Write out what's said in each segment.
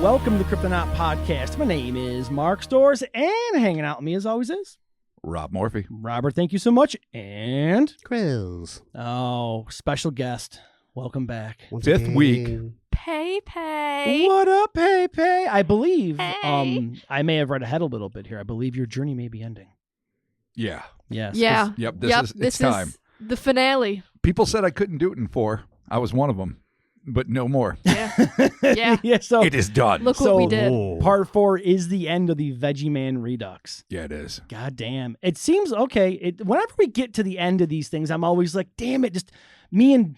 welcome to the Cryptonaut podcast. My name is Mark Storrs, and hanging out with me as always is Rob Morphy. Robert, thank you so much. And Quiz. oh, special guest, welcome back. Fifth week. Pay. What up, Pay? I believe, Hey. I may have read ahead a little bit here. I believe your journey may be ending. Yeah. Yes. Yeah. Yep. This It's time. is the finale. People said I couldn't do it in 4. I was one of them, but no more. Yeah. Yeah. Yeah, so It is done. Look So- what we did. Oh. part 4 is the end of the Veggie Man Redux. Yeah, it is. God damn. It seems okay. Whenever we get to the end of these things, I'm always like, damn it, just me and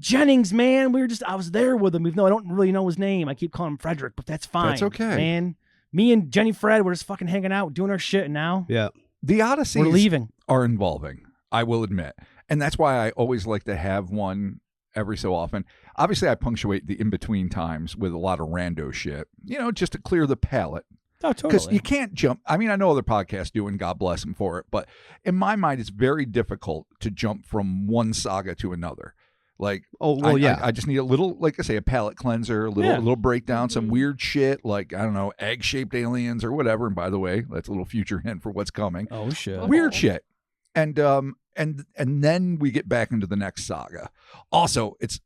Jennings, man. I was there with him, even though I don't really know his name. I keep calling him Frederick, but that's fine. That's okay. Man. Me and Jenny Fred, we're just fucking hanging out, doing our shit, and now Yeah. The Odysseys we're leaving. are involving, I will admit. And that's why I always like to have one every so often. Obviously, I punctuate the in-between times with a lot of rando shit, just to clear the palate. Oh, Because totally. you can't jump. I mean, I know other podcasts do, and God bless them for it. But in my mind, it's very difficult to jump from one saga to another. Like, Oh, well, yeah. I just need a little, like I say, a palate cleanser, a little breakdown, some Mhm. weird shit, like, I don't know, egg-shaped aliens or whatever. And by the way, that's a little future hint for what's coming. Oh, shit. Oh. Weird shit. And then we get back into the next saga. Also, it's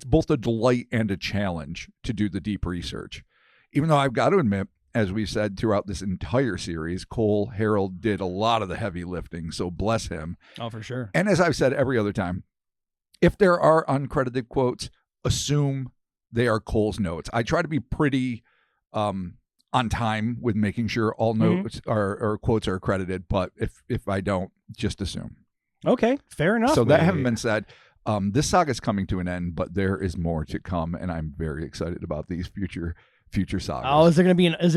both a delight and a challenge to do the deep research. Even though I've got to admit, as we said throughout this entire series, Cole Harold did a lot of the heavy lifting, so bless him. Oh, for sure. And as I've said every other time, if there are uncredited quotes, assume they are Cole's notes. I try to be pretty on time with making sure all notes or quotes are accredited, but if I don't, just assume. Okay, fair enough. So that having been said, this saga is coming to an end, but there is more to come, and I'm very excited about these future sagas. Oh, is there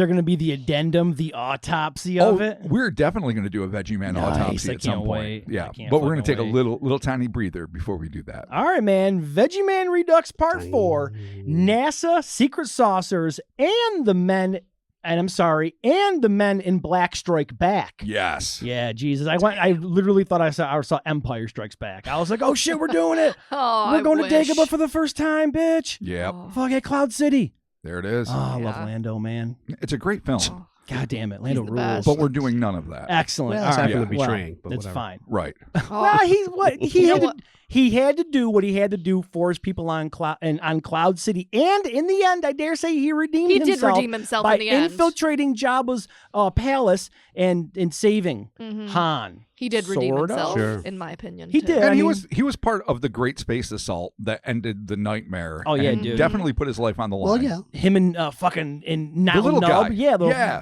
gonna be the addendum, the autopsy of it? We're definitely going to do a Veggie Man Nice, autopsy I at some can't point. wait. Yeah, I can't but we're going to fucking take a wait. little tiny breather before we do that. All right, man. Veggie Man Redux Part 4, NASA, Secret Saucers, and the men in Black Strike Back. Yes. Yeah, Jesus. I literally thought I saw Empire Strikes Back. I was like, oh shit, we're doing it. Oh, We're going I to wish. Dagobah for the first time, bitch. Yep. Oh. Fuck it, Cloud City. There it is. Oh, I love Yeah. Lando, man. It's a great film, Oh. God damn it. Lando the rules. best. but we're doing none of that. Excellent. Well, All aside right. from the betraying, but that's whatever. fine. Right. Oh. Well, he You had know to, he had to do what he had to do for his people on Cloud City, and in the end, I dare say he redeemed He did himself redeem himself by in the end. infiltrating Jabba's palace and saving Mhm. Han. He did redeem Sorta. himself, Sure. in my opinion. He too. did. And I he mean- was part of the Great Space Assault that ended the nightmare. Oh, yeah, and dude. definitely put his life on the Well, line. yeah. Him and fucking and The little guy. Yeah,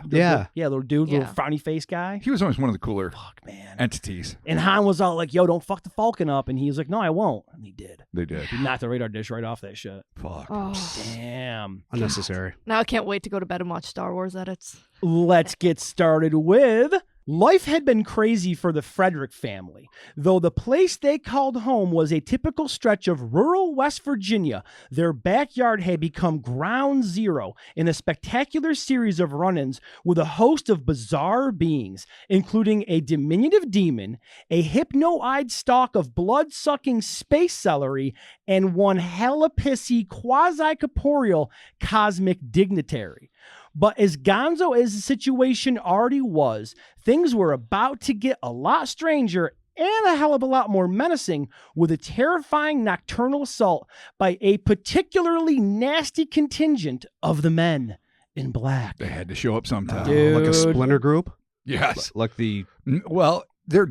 Yeah. little dude, Yeah. little frowny face guy. He was always one of the cooler Fuck, man. entities. And Han was all like, "Yo, don't fuck the Falcon up," and he was like, "No, I won't," and he did. They did. He knocked the radar dish right off that shit. Fuck. Oh. Damn. Unnecessary. Now I can't wait to go to bed and watch Star Wars edits. Let's get started with... Life had been crazy for the Frederick family, though the place they called home was a typical stretch of rural West Virginia. Their backyard had become ground zero in a spectacular series of run-ins with a host of bizarre beings, including a diminutive demon, a hypno-eyed stalk of blood-sucking space celery, and one hella-pissy quasi-corporeal cosmic dignitary. But as gonzo as the situation already was, things were about to get a lot stranger and a hell of a lot more menacing with a terrifying nocturnal assault by a particularly nasty contingent of the men in black. They had to show up sometime. Dude. Like a splinter group? Yes. Like the... Well, they're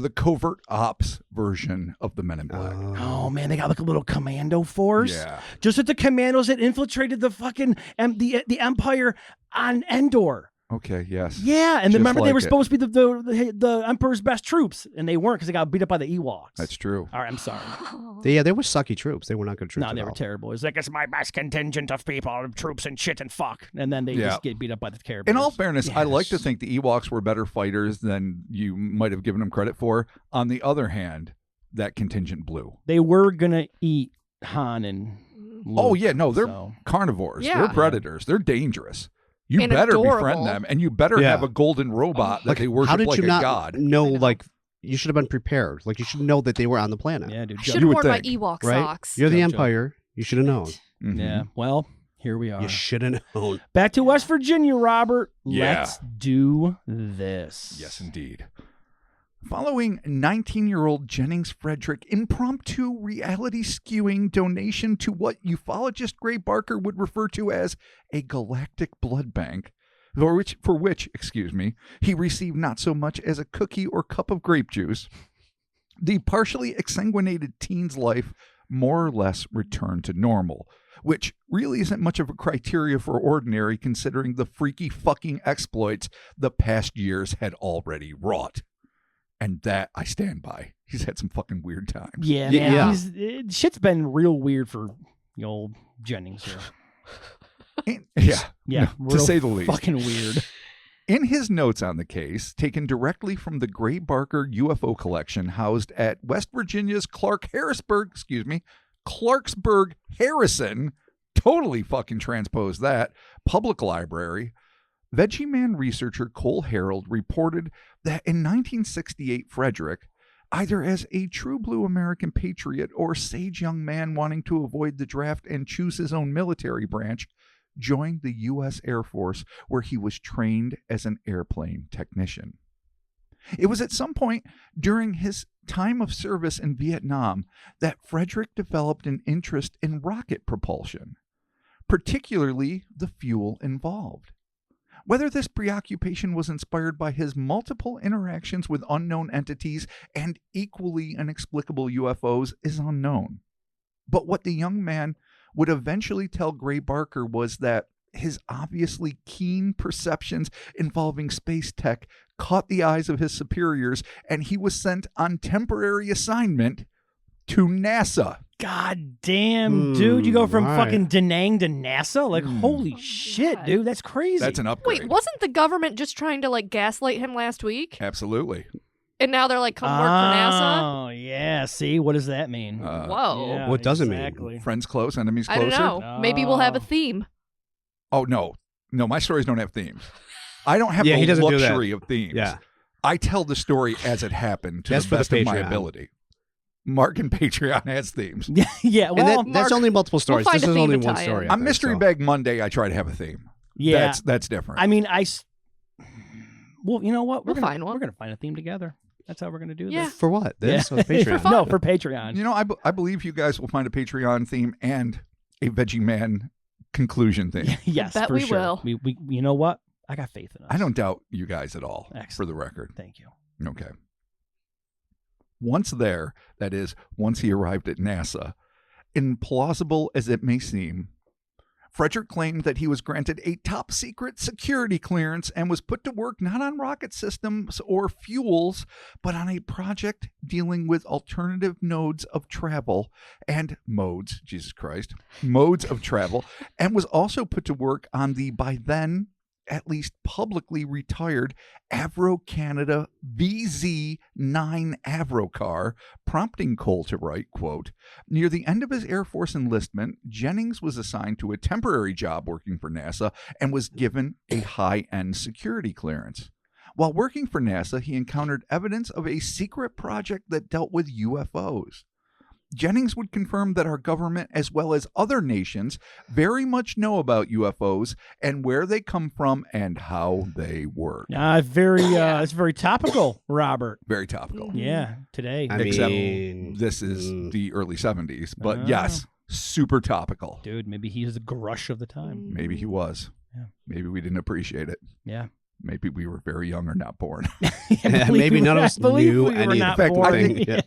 the covert ops version of the Men in Black. Oh man, they got like a little commando force. Yeah. Just like the commandos that infiltrated the fucking the Empire on Endor. Okay. Yes. Yeah, and Just remember they like were it. supposed to be the Emperor's best troops, and they weren't because they got beat up by the Ewoks. That's true. All right, I'm sorry. They were sucky troops. They were not good troops No, at they were all. terrible. It's like, it's my best contingent of people, troops, and shit and fuck. And then they Yeah. just get beat up by the Care In Bears. all fairness, I like to Yes. think the Ewoks were better fighters than you might have given them credit for. On the other hand, that contingent blew. They were going to eat Han and Luke, Oh, yeah. No, they're so. carnivores. Yeah. They're predators. They're dangerous. You And better adorable. befriend them, and you better Yeah. have a golden robot that Like, they how worship did like you a not god. know, I know. like, you should have been prepared. Like, you should know that they were on the planet. Yeah, dude. I should You have would worn my think, Ewok right? socks. You're the Joke. Empire. You should have known. Mhm. Yeah, well, Here we are. You should have known. Back to West Virginia, Robert. Yeah. Let's do this. Yes, indeed. Following 19-year-old Jennings Frederick impromptu reality skewing donation to what ufologist Gray Barker would refer to as a galactic blood bank, for which, he received not so much as a cookie or cup of grape juice, the partially exsanguinated teen's life more or less returned to normal, which really isn't much of a criteria for ordinary considering the freaky fucking exploits the past years had already wrought. And that I stand by. He's had some fucking weird times. Yeah, Yeah. man. Shit's been real weird for the old Jennings here. Yeah, No, to real say the least. Fucking weird. In his notes on the case, taken directly from the Gray Barker UFO collection housed at West Virginia's Clarksburg Harrison, totally fucking transposed that, public library, Veggie Man researcher Cole Harold reported that in 1968, Frederick, either as a true blue American patriot or sage young man wanting to avoid the draft and choose his own military branch, joined the U.S. Air Force, where he was trained as an airplane technician. It was at some point during his time of service in Vietnam that Frederick developed an interest in rocket propulsion, particularly the fuel involved. Whether this preoccupation was inspired by his multiple interactions with unknown entities and equally inexplicable UFOs is unknown. But what the young man would eventually tell Gray Barker was that his obviously keen perceptions involving space tech caught the eyes of his superiors, and he was sent on temporary assignment to NASA. God damn, dude. You go from right. fucking Da Nang to NASA? Like, holy Oh my shit, God. dude. That's crazy. That's an upgrade. Wait, wasn't the government just trying to like gaslight him last week? Absolutely. And now they're like, come work for NASA? Oh, yeah. See, what does that mean? Whoa. Yeah, What does it mean? exactly. Friends close, enemies I closer. don't know. Maybe we'll have a theme. Oh, no. No, my stories don't have themes. I don't have Yeah, the he doesn't do that. luxury of themes. Yeah. I tell the story as it happened to That's the for the best of my Patreon. ability. Mark and Patreon has themes. Yeah, And well, that's only multiple stories. find This a is theme only to one tie story. in. I On think, Mystery so. Bag Monday, I try to have a theme. yeah. That's different. I mean, well, you know what? We'll find one. We're going to find a theme together. That's how we're going to do Yeah. this. For what? This Yeah. or Patreon? fun. No, for Patreon. You know, I believe you guys will find a Patreon theme and a Veggie Man conclusion theme. Yes, Bet for we sure. will. We, you know what? I got faith in us. I don't doubt you guys at all, for Excellent. the record. Thank you. Okay. Once there, that is, once he arrived at NASA, implausible as it may seem, Frederick claimed that he was granted a top secret security clearance and was put to work not on rocket systems or fuels, but on a project dealing with alternative modes of travel, and modes of travel, and was also put to work on the, by then, at least publicly retired Avro Canada VZ9 Avro car, prompting Cole to write, quote, near the end of his Air Force enlistment, Jennings was assigned to a temporary job working for NASA and was given a high-end security clearance. While working for NASA, he encountered evidence of a secret project that dealt with UFOs. Jennings would confirm that our government, as well as other nations, very much know about UFOs and where they come from and how they work. It's very topical, Robert. Very topical. Yeah, today. I Except mean, this is the early 70s. But Oh. yes, super topical. Dude, maybe he is the grush of the time. Maybe he was. Yeah. Maybe we didn't appreciate it. Yeah. Maybe we were very young or not born. Maybe none of us knew any of the not fact, born. I think- Yeah.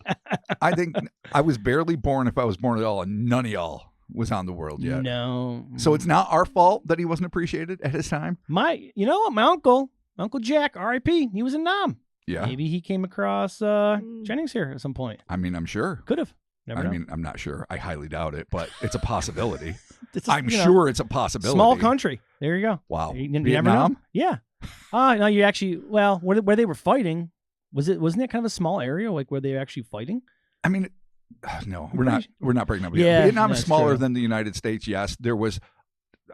I think I was barely born if I was born at all, and none of y'all was on the world yet. No. So it's not our fault that he wasn't appreciated at his time. you know what? My Uncle Jack, R.I.P. He was in Nam. Yeah. Maybe he came across Jennings here at some point. I mean, I'm sure. Could have. Never know. I mean, I'm not sure. I highly doubt it, but it's a possibility. It's I'm you know, sure it's a possibility. Small country. There you go. Wow. You never know. Vietnam? Yeah. No, you actually. Well, where they were fighting, wasn't it kind of a small area, like where they were actually fighting? I mean, no, we're not breaking up. Yeah, Vietnam is that's smaller true. than the United States. Yes, there was,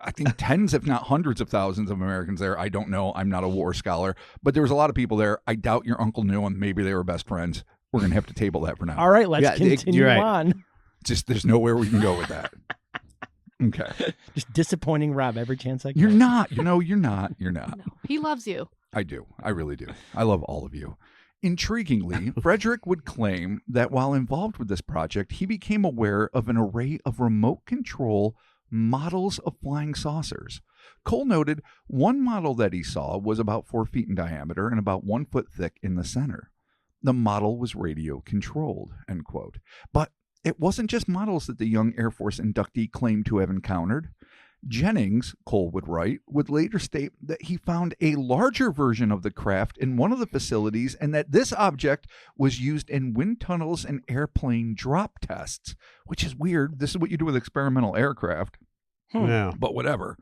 I think, tens, if not hundreds of thousands of Americans there. I don't know. I'm not a war scholar, but there was a lot of people there. I doubt your uncle knew them. Maybe they were best friends. We're going to have to table that for now. All right, let's Yeah, continue you're right. on. Just there's nowhere we can go with that. Okay. Just disappointing Rob every chance I get. You're not. You're not. No, he loves you. I do. I really do. I love all of you. Intriguingly, Frederick would claim that while involved with this project, he became aware of an array of remote control models of flying saucers. Cole noted one model that he saw was about 4 feet in diameter and about 1 foot thick in the center. The model was radio controlled, end quote. But it wasn't just models that the young Air Force inductee claimed to have encountered. Jennings, Cole would write, would later state that he found a larger version of the craft in one of the facilities and that this object was used in wind tunnels and airplane drop tests, which is weird. This is what you do with experimental aircraft, Yeah. but whatever.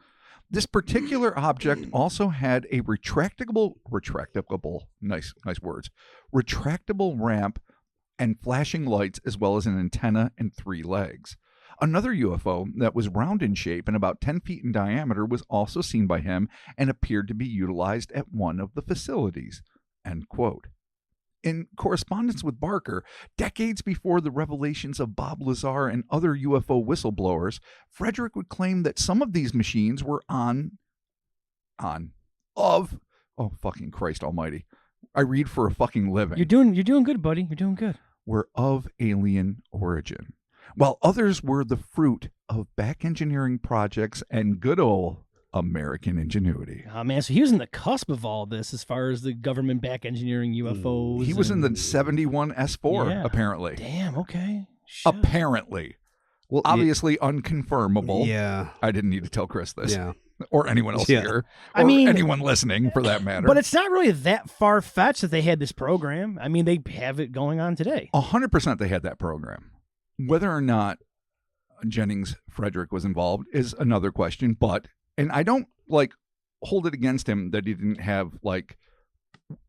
This particular object also had a retractable, nice words, retractable ramp and flashing lights, as well as an antenna and 3 legs. Another UFO that was round in shape and about 10 feet in diameter was also seen by him and appeared to be utilized at one of the facilities, end quote. In correspondence with Barker, decades before the revelations of Bob Lazar and other UFO whistleblowers, Frederick would claim that some of these machines were oh fucking Christ almighty. I read for a fucking living. You're doing good, buddy. You're doing good. Were of alien origin, while others were the fruit of back engineering projects and good old American ingenuity. Oh, man. So he was in the cusp of all this as far as the government back engineering UFOs. He was in the 71 S4, Yeah. apparently. Damn, okay. Shit. Apparently. Well, Obviously unconfirmable. Yeah. I didn't need to tell Chris this. Yeah. Or anyone else Yeah. here. Or I mean- anyone listening, for that matter. But it's not really that far-fetched that they had this program. I mean, they have it going on today. 100% they had that program. Whether or not Jennings Frederick was involved is another question, and I don't hold it against him that he didn't have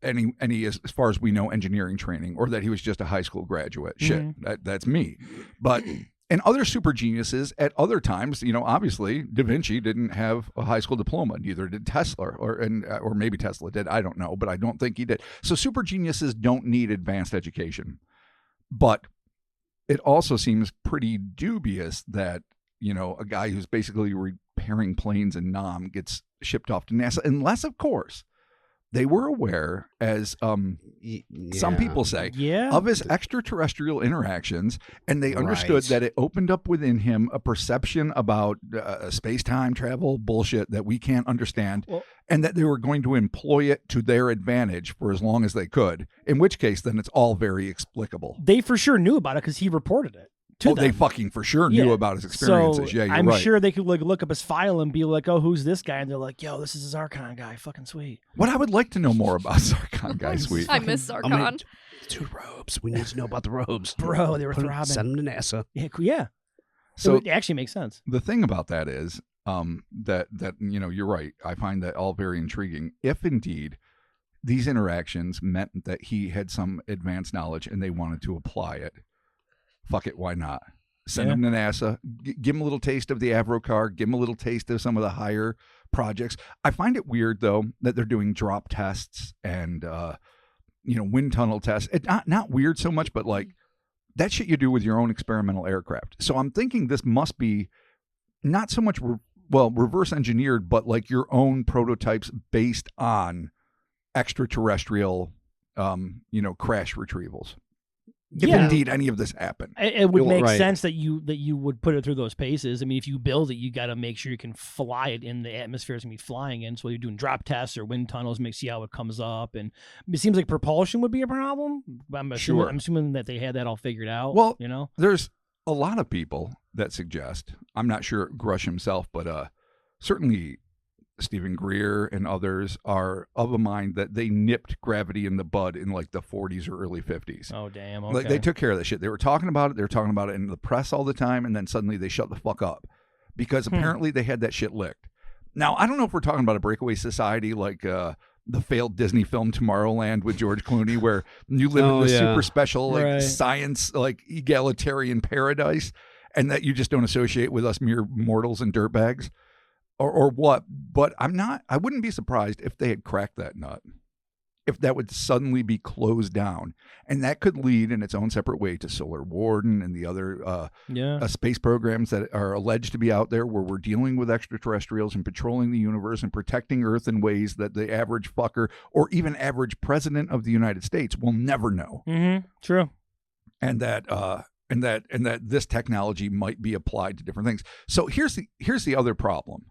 any as far as we know engineering training, or that he was just a high school graduate. Shit, that's me. But and other super geniuses at other times, obviously Da Vinci didn't have a high school diploma, neither did Tesla, or maybe Tesla did, I don't know, but I don't think he did. So super geniuses don't need advanced education. But it also seems pretty dubious that a guy who's basically repairing planes in Nam gets shipped off to NASA, unless, of course, they were aware, as some people say, of his extraterrestrial interactions, and they understood that it opened up within him a perception about space-time travel bullshit that we can't understand, and that they were going to employ it to their advantage for as long as they could, in which case, then it's all very explicable. They for sure knew about it because he reported it. They fucking for sure knew about his experiences. So yeah, you're I'm right. sure they could look up his file and be like, "Oh, who's this guy?" And they're like, "Yo, this is his Archon guy. Fucking sweet." What I would like to know more about Zarkon guy, sweet. I miss Zarkon. 2 robes. We need to know about the robes. Bro, they were throbbing. Send them to NASA. Yeah. So it actually makes sense. The thing about that is that you're right. I find that all very intriguing. If indeed these interactions meant that he had some advanced knowledge and they wanted to apply it, fuck it, why not? Send him to NASA, give him a little taste of the Avro car, give him a little taste of some of the higher projects. I find it weird, though, that they're doing drop tests and, wind tunnel tests. It's not weird so much, but that shit you do with your own experimental aircraft. So I'm thinking this must be not so much, reverse engineered, but your own prototypes based on extraterrestrial, crash retrievals. If indeed any of this happened, it would make sense that you would put it through those paces. I mean, if you build it, you got to make sure you can fly it in the atmosphere it's going to be flying in. So you're doing drop tests or wind tunnels, make see how it comes up. And it seems like propulsion would be a problem. I'm assuming that they had that all figured out. Well, there's a lot of people that suggest, I'm not sure Grush himself, but certainly Stephen Greer and others are of a mind that they nipped gravity in the bud in the 40s or early 50s. Oh, damn. Okay. They took care of that shit. They were talking about it. They were talking about it in the press all the time. And then suddenly they shut the fuck up because apparently they had that shit licked. Now, I don't know if we're talking about a breakaway society like the failed Disney film Tomorrowland with George Clooney, where you live in this super special science, egalitarian paradise, and that you just don't associate with us mere mortals and dirtbags. Or what, but I wouldn't be surprised if they had cracked that nut. if that would suddenly be closed down. And that could lead in its own separate way to Solar Warden and the other space programs that are alleged to be out there where we're dealing with extraterrestrials and patrolling the universe and protecting Earth in ways that the average fucker or even average president of the United States will never know. Mm-hmm. True. And that this technology might be applied to different things. So here's the other problem.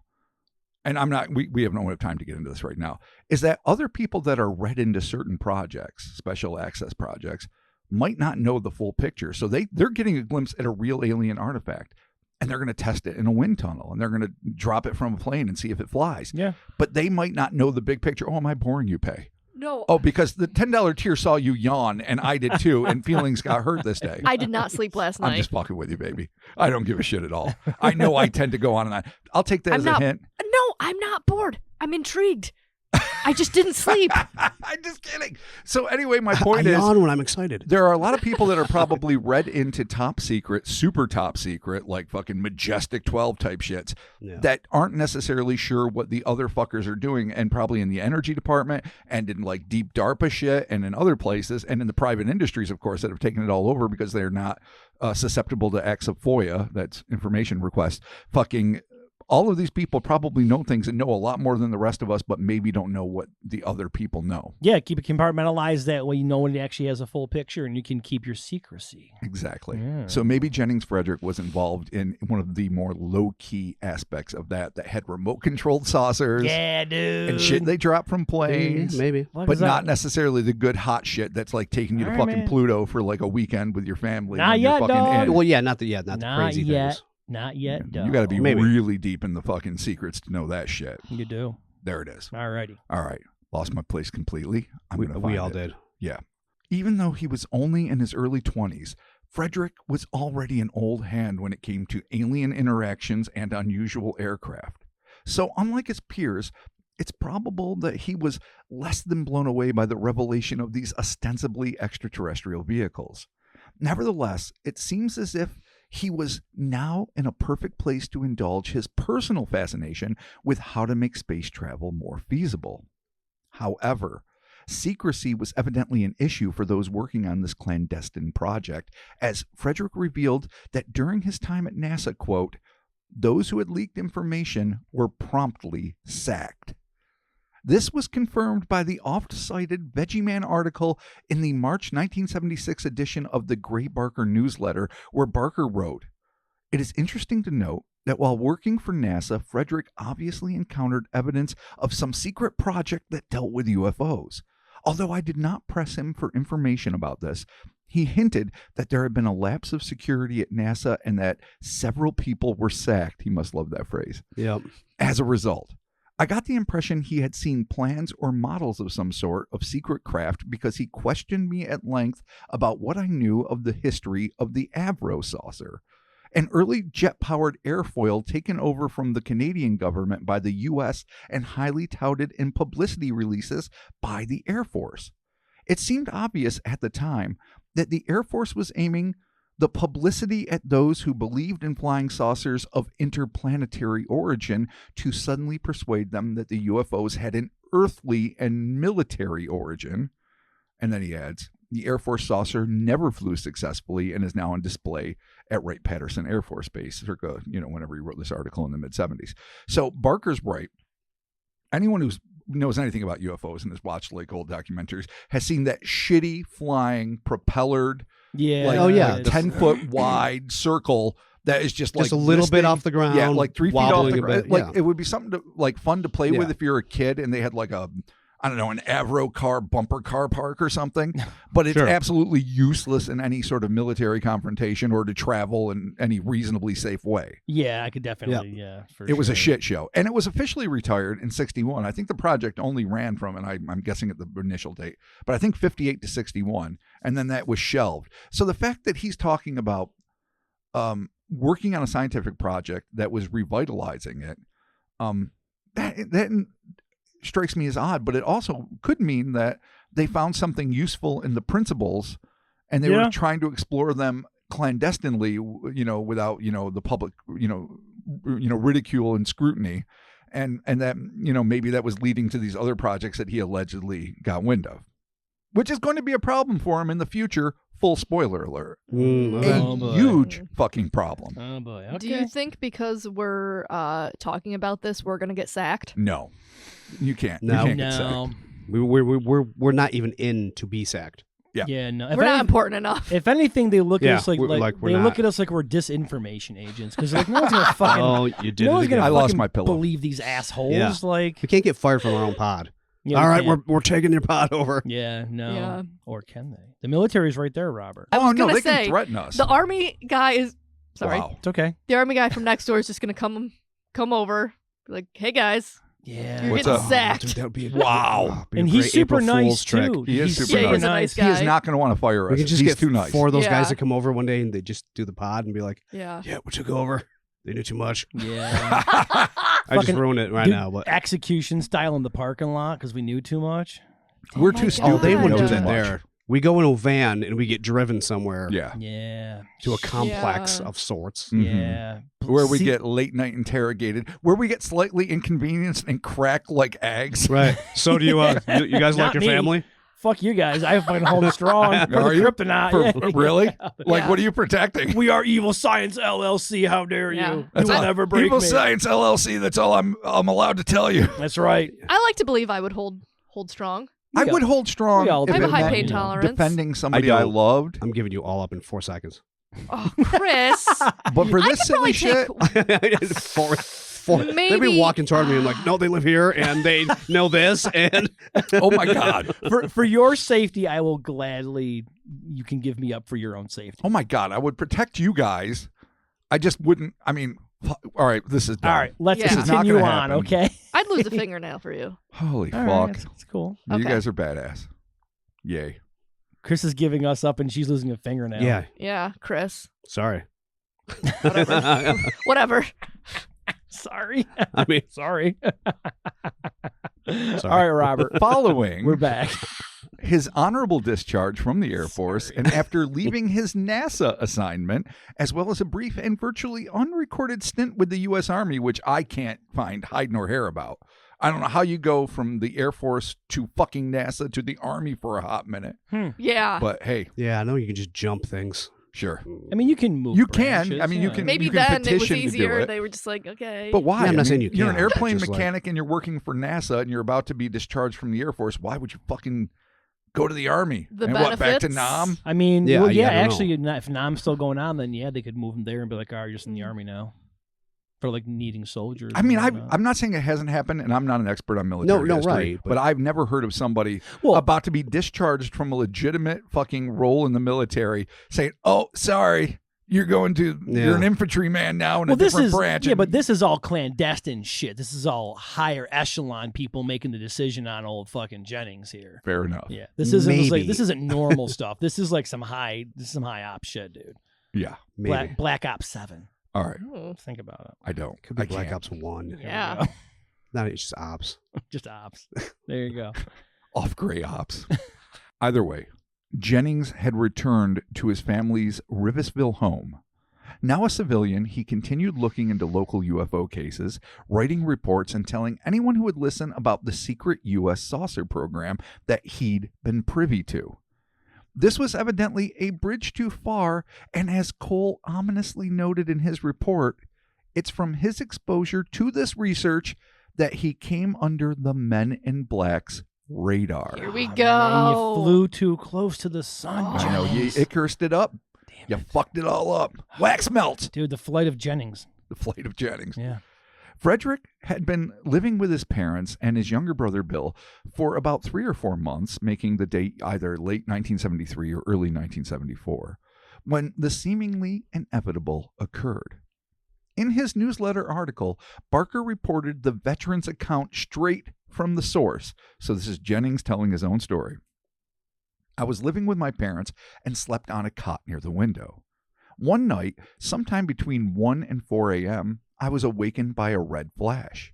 And we have no time to get into this right now, is that other people that are read into certain projects, special access projects, might not know the full picture. So they're getting a glimpse at a real alien artifact, and they're going to test it in a wind tunnel, and they're going to drop it from a plane and see if it flies. Yeah. But they might not know the big picture. Oh, am I boring you, Pay? No. Oh, because the $10 tier saw you yawn, and I did too, and feelings got hurt this day. I did not sleep last night. I'm just fucking with you, baby. I don't give a shit at all. I know I tend to go on and on. I'll take that as a hint. No, I'm not bored. I'm intrigued. I just didn't sleep. I'm just kidding. So anyway, my point I is, yawn when I'm excited. there are a lot of people that are probably read into top secret, super top secret, like fucking Majestic 12 type shits that aren't necessarily sure what the other fuckers are doing, and probably in the energy department and in like deep DARPA shit and in other places and in the private industries, of course, that have taken it all over because they're not susceptible to acts of FOIA, that's information requests. Fucking all of these people probably know things and know a lot more than the rest of us, but maybe don't know what the other people know. Yeah, keep it compartmentalized. That way you know when it actually has a full picture and you can keep your secrecy. Exactly. Yeah. So maybe Jennings Frederick was involved in one of the more low-key aspects of that had remote-controlled saucers. Yeah, dude. And shit they drop from planes. Maybe. But not necessarily the good hot shit that's like taking you to fucking Pluto for like a weekend with your family. Not yet, dog. Well, yeah, not the crazy yet. things. Not yet, You got to be Maybe. really deep in the fucking secrets to know that shit. You do. There it is. Alrighty. All right. Lost my place completely. We all did. Yeah. Even though he was only in his early 20s, Frederick was already an old hand when it came to alien interactions and unusual aircraft. So unlike his peers, it's probable that he was less than blown away by the revelation of these ostensibly extraterrestrial vehicles. Nevertheless, it seems as if he was now in a perfect place to indulge his personal fascination with how to make space travel more feasible. However, secrecy was evidently an issue for those working on this clandestine project, as Frederick revealed that during his time at NASA, quote, those who had leaked information were promptly sacked. This was confirmed by the oft-cited Veggie Man article in the March 1976 edition of the Gray Barker newsletter, where Barker wrote, "It is interesting to note that while working for NASA, Frederick obviously encountered evidence of some secret project that dealt with UFOs. Although I did not press him for information about this, he hinted that there had been a lapse of security at NASA and that several people were sacked." He must love that phrase. Yep. "As a result, I got the impression he had seen plans or models of some sort of secret craft because he questioned me at length about what I knew of the history of the Avro saucer, an early jet-powered airfoil taken over from the Canadian government by the U.S. and highly touted in publicity releases by the Air Force. It seemed obvious at the time that the Air Force was aiming the publicity at those who believed in flying saucers of interplanetary origin to suddenly persuade them that the UFOs had an earthly and military origin." And then he adds, "The Air Force saucer never flew successfully and is now on display at Wright-Patterson Air Force Base," circa, whenever he wrote this article in the mid-70s. So Barker's right. Anyone who knows anything about UFOs and has watched like old documentaries has seen that shitty flying propellered, Yeah. 10-foot wide circle that is just like a little this bit thing. off the ground. Yeah, like 3 feet off wobbling the a ground. bit, Like yeah. it would be something to, like fun to play with Yeah. if you're a kid and they had like a, I don't know, an Avro car bumper car park or something. But it's Sure. absolutely useless in any sort of military confrontation or to travel in any reasonably safe way. Yeah, I could definitely, for It was a sure. shit show. And it was officially retired in 61. I think the project only ran from, and I'm guessing at the initial date, but I think 58 to 61. And then that was shelved. So the fact that he's talking about working on a scientific project that was revitalizing it, that strikes me as odd, but it also could mean that they found something useful in the principles and they were trying to explore them clandestinely, without, the public, ridicule and scrutiny. and that, maybe that was leading to these other projects that he allegedly got wind of, which is going to be a problem for him in the future. Full spoiler alert. Okay. Huge fucking problem. Oh boy. Okay. Do you think because we're talking about this, we're gonna get sacked? No, you can't. No. You can't get No. sacked. We're not even in to be sacked. Yeah. No. If We're not any- important enough. If anything, they look at Yeah, us like we're they not. look at us like we're disinformation agents because like no one's gonna fucking Oh, you did no it one's again. gonna I lost fucking my pillow. believe these assholes. Yeah. Like We can't get fired from our own pod. yeah, All we right, can't. we're taking your pod over. Yeah. No. Yeah. Or can they? The military's right there, Robert. I was Oh, no, gonna they say, can threaten us. The army guy is sorry. Wow. It's okay. The army guy from next door is just gonna come over, be like, "Hey guys, Yeah. you're What's getting up? sacked." Dude, that would be Wow. be a And he's great super April Fool's nice trick. too. He is He's super Yeah, nice. he's a nice He is guy. not going to want to fire us. We can just He's get too nice. 4 of those guys Yeah. to come over one day and they just do the pod and be like, Yeah. "Yeah, we took over. They knew too much." Yeah. I just Fucking ruined it right Dude, now, but execution style in the parking lot because we knew too much. We're my too God. stupid. oh, they to wouldn't know do too that much. there. We go in a van and we get driven somewhere Yeah. Yeah. to a complex Yeah. of sorts. Mhm. Yeah. Where we See- get late night interrogated, where we get slightly inconvenienced and crack like eggs. Right. So do you you guys Not like your me. family? Fuck you guys. I fucking hold strong for Are the you? Kryptonaut. For- really? Like, Yeah. what are you protecting? We are Evil Science LLC. How dare you? Yeah. You That's will all. never break Evil me. Science LLC. That's all I'm allowed to tell you. That's right. I like to believe I would hold strong. I would hold strong. we all if do. I have a it high meant pain tolerance. Defending somebody I I don't. loved. I'm giving you all up in 4 seconds. Oh, Chris. But for I this could probably silly take shit, Four. They'd be Maybe- walking toward me and like, no, they live here and they know this and oh my God. For your safety, I will gladly. You can give me up for your own safety. Oh my God. I would protect you guys. I just wouldn't. I mean, all right, this is dumb. All right, let's Yeah. This is not continue gonna on. happen. Okay. I'd lose a fingernail for you. Holy All fuck. right, that's cool. You Okay. guys are badass. Yay. Chris is giving us up, and she's losing a fingernail. yeah, Yeah, Chris. sorry. Whatever. Whatever. Sorry. I mean, Sorry. Sorry. All right, Robert. Following We're back. his honorable discharge from the Air Force, and after leaving his NASA assignment, as well as a brief and virtually unrecorded stint with the U.S. Army, which I can't find hide nor hair about. I don't know how you go from the Air Force to fucking NASA to the Army for a hot minute. Yeah. But hey, yeah, I know you can just jump things. sure. I mean, you can move. You can. branches, I mean, you yeah. can- Maybe can then it was petition to do easier. it. They were just like, okay. But why? Yeah, I'm not I saying mean, you you're an can't, airplane just like- mechanic and you're working for NASA and you're about to be discharged from the Air Force. Why would you fucking go to the Army? The and what, back to benefits? Nam? I mean, Yeah, well, yeah, yeah. I don't Actually, if NAM's still going on, then yeah, they could move him there and be like, "Oh, you're just in the army now," for like needing soldiers. I mean, and whatnot. I'm not saying it hasn't happened, and I'm not an expert on military No, history, right, but but- I've never heard of somebody Well- about to be discharged from a legitimate fucking role in the military saying, "Oh, sorry, you're going to you're Yeah. an infantryman now in well, a this different is branch." yeah, and- but this is all clandestine shit. This is all higher echelon people making the decision on old fucking Jennings here. fair enough. Yeah, this isn't just like Maybe. this isn't normal stuff. This is like some high op shit, dude. Yeah. Maybe. Black Ops 7. All right. Oh, Think about it. I don't. Could be I Black can't. Ops 1. There we Yeah. go. Not it's just ops. Just ops. There you go. Off gray ops. Either way, Jennings had returned to his family's Rivesville home. Now a civilian, he continued looking into local UFO cases, writing reports, and telling anyone who would listen about the secret U.S. saucer program that he'd been privy to. This was evidently a bridge too far, and as Cole ominously noted in his report, it's from his exposure to this research that he came under the Men in Black's radar. Here we Oh, go. man, you flew too close to the sun. Oh. I know, you Jennings. it cursed it up. You fucked it all up. Wax melt. Dude, the flight of Jennings. The flight of Jennings. Yeah. Frederick had been living with his parents and his younger brother Bill for about 3 or 4 months, making the date either late 1973 or early 1974, when the seemingly inevitable occurred. In his newsletter article, Barker reported the veteran's account straight from the source. So this is Jennings telling his own story. I was living with my parents and slept on a cot near the window. One night, sometime between 1 and 4 a.m., I was awakened by a red flash.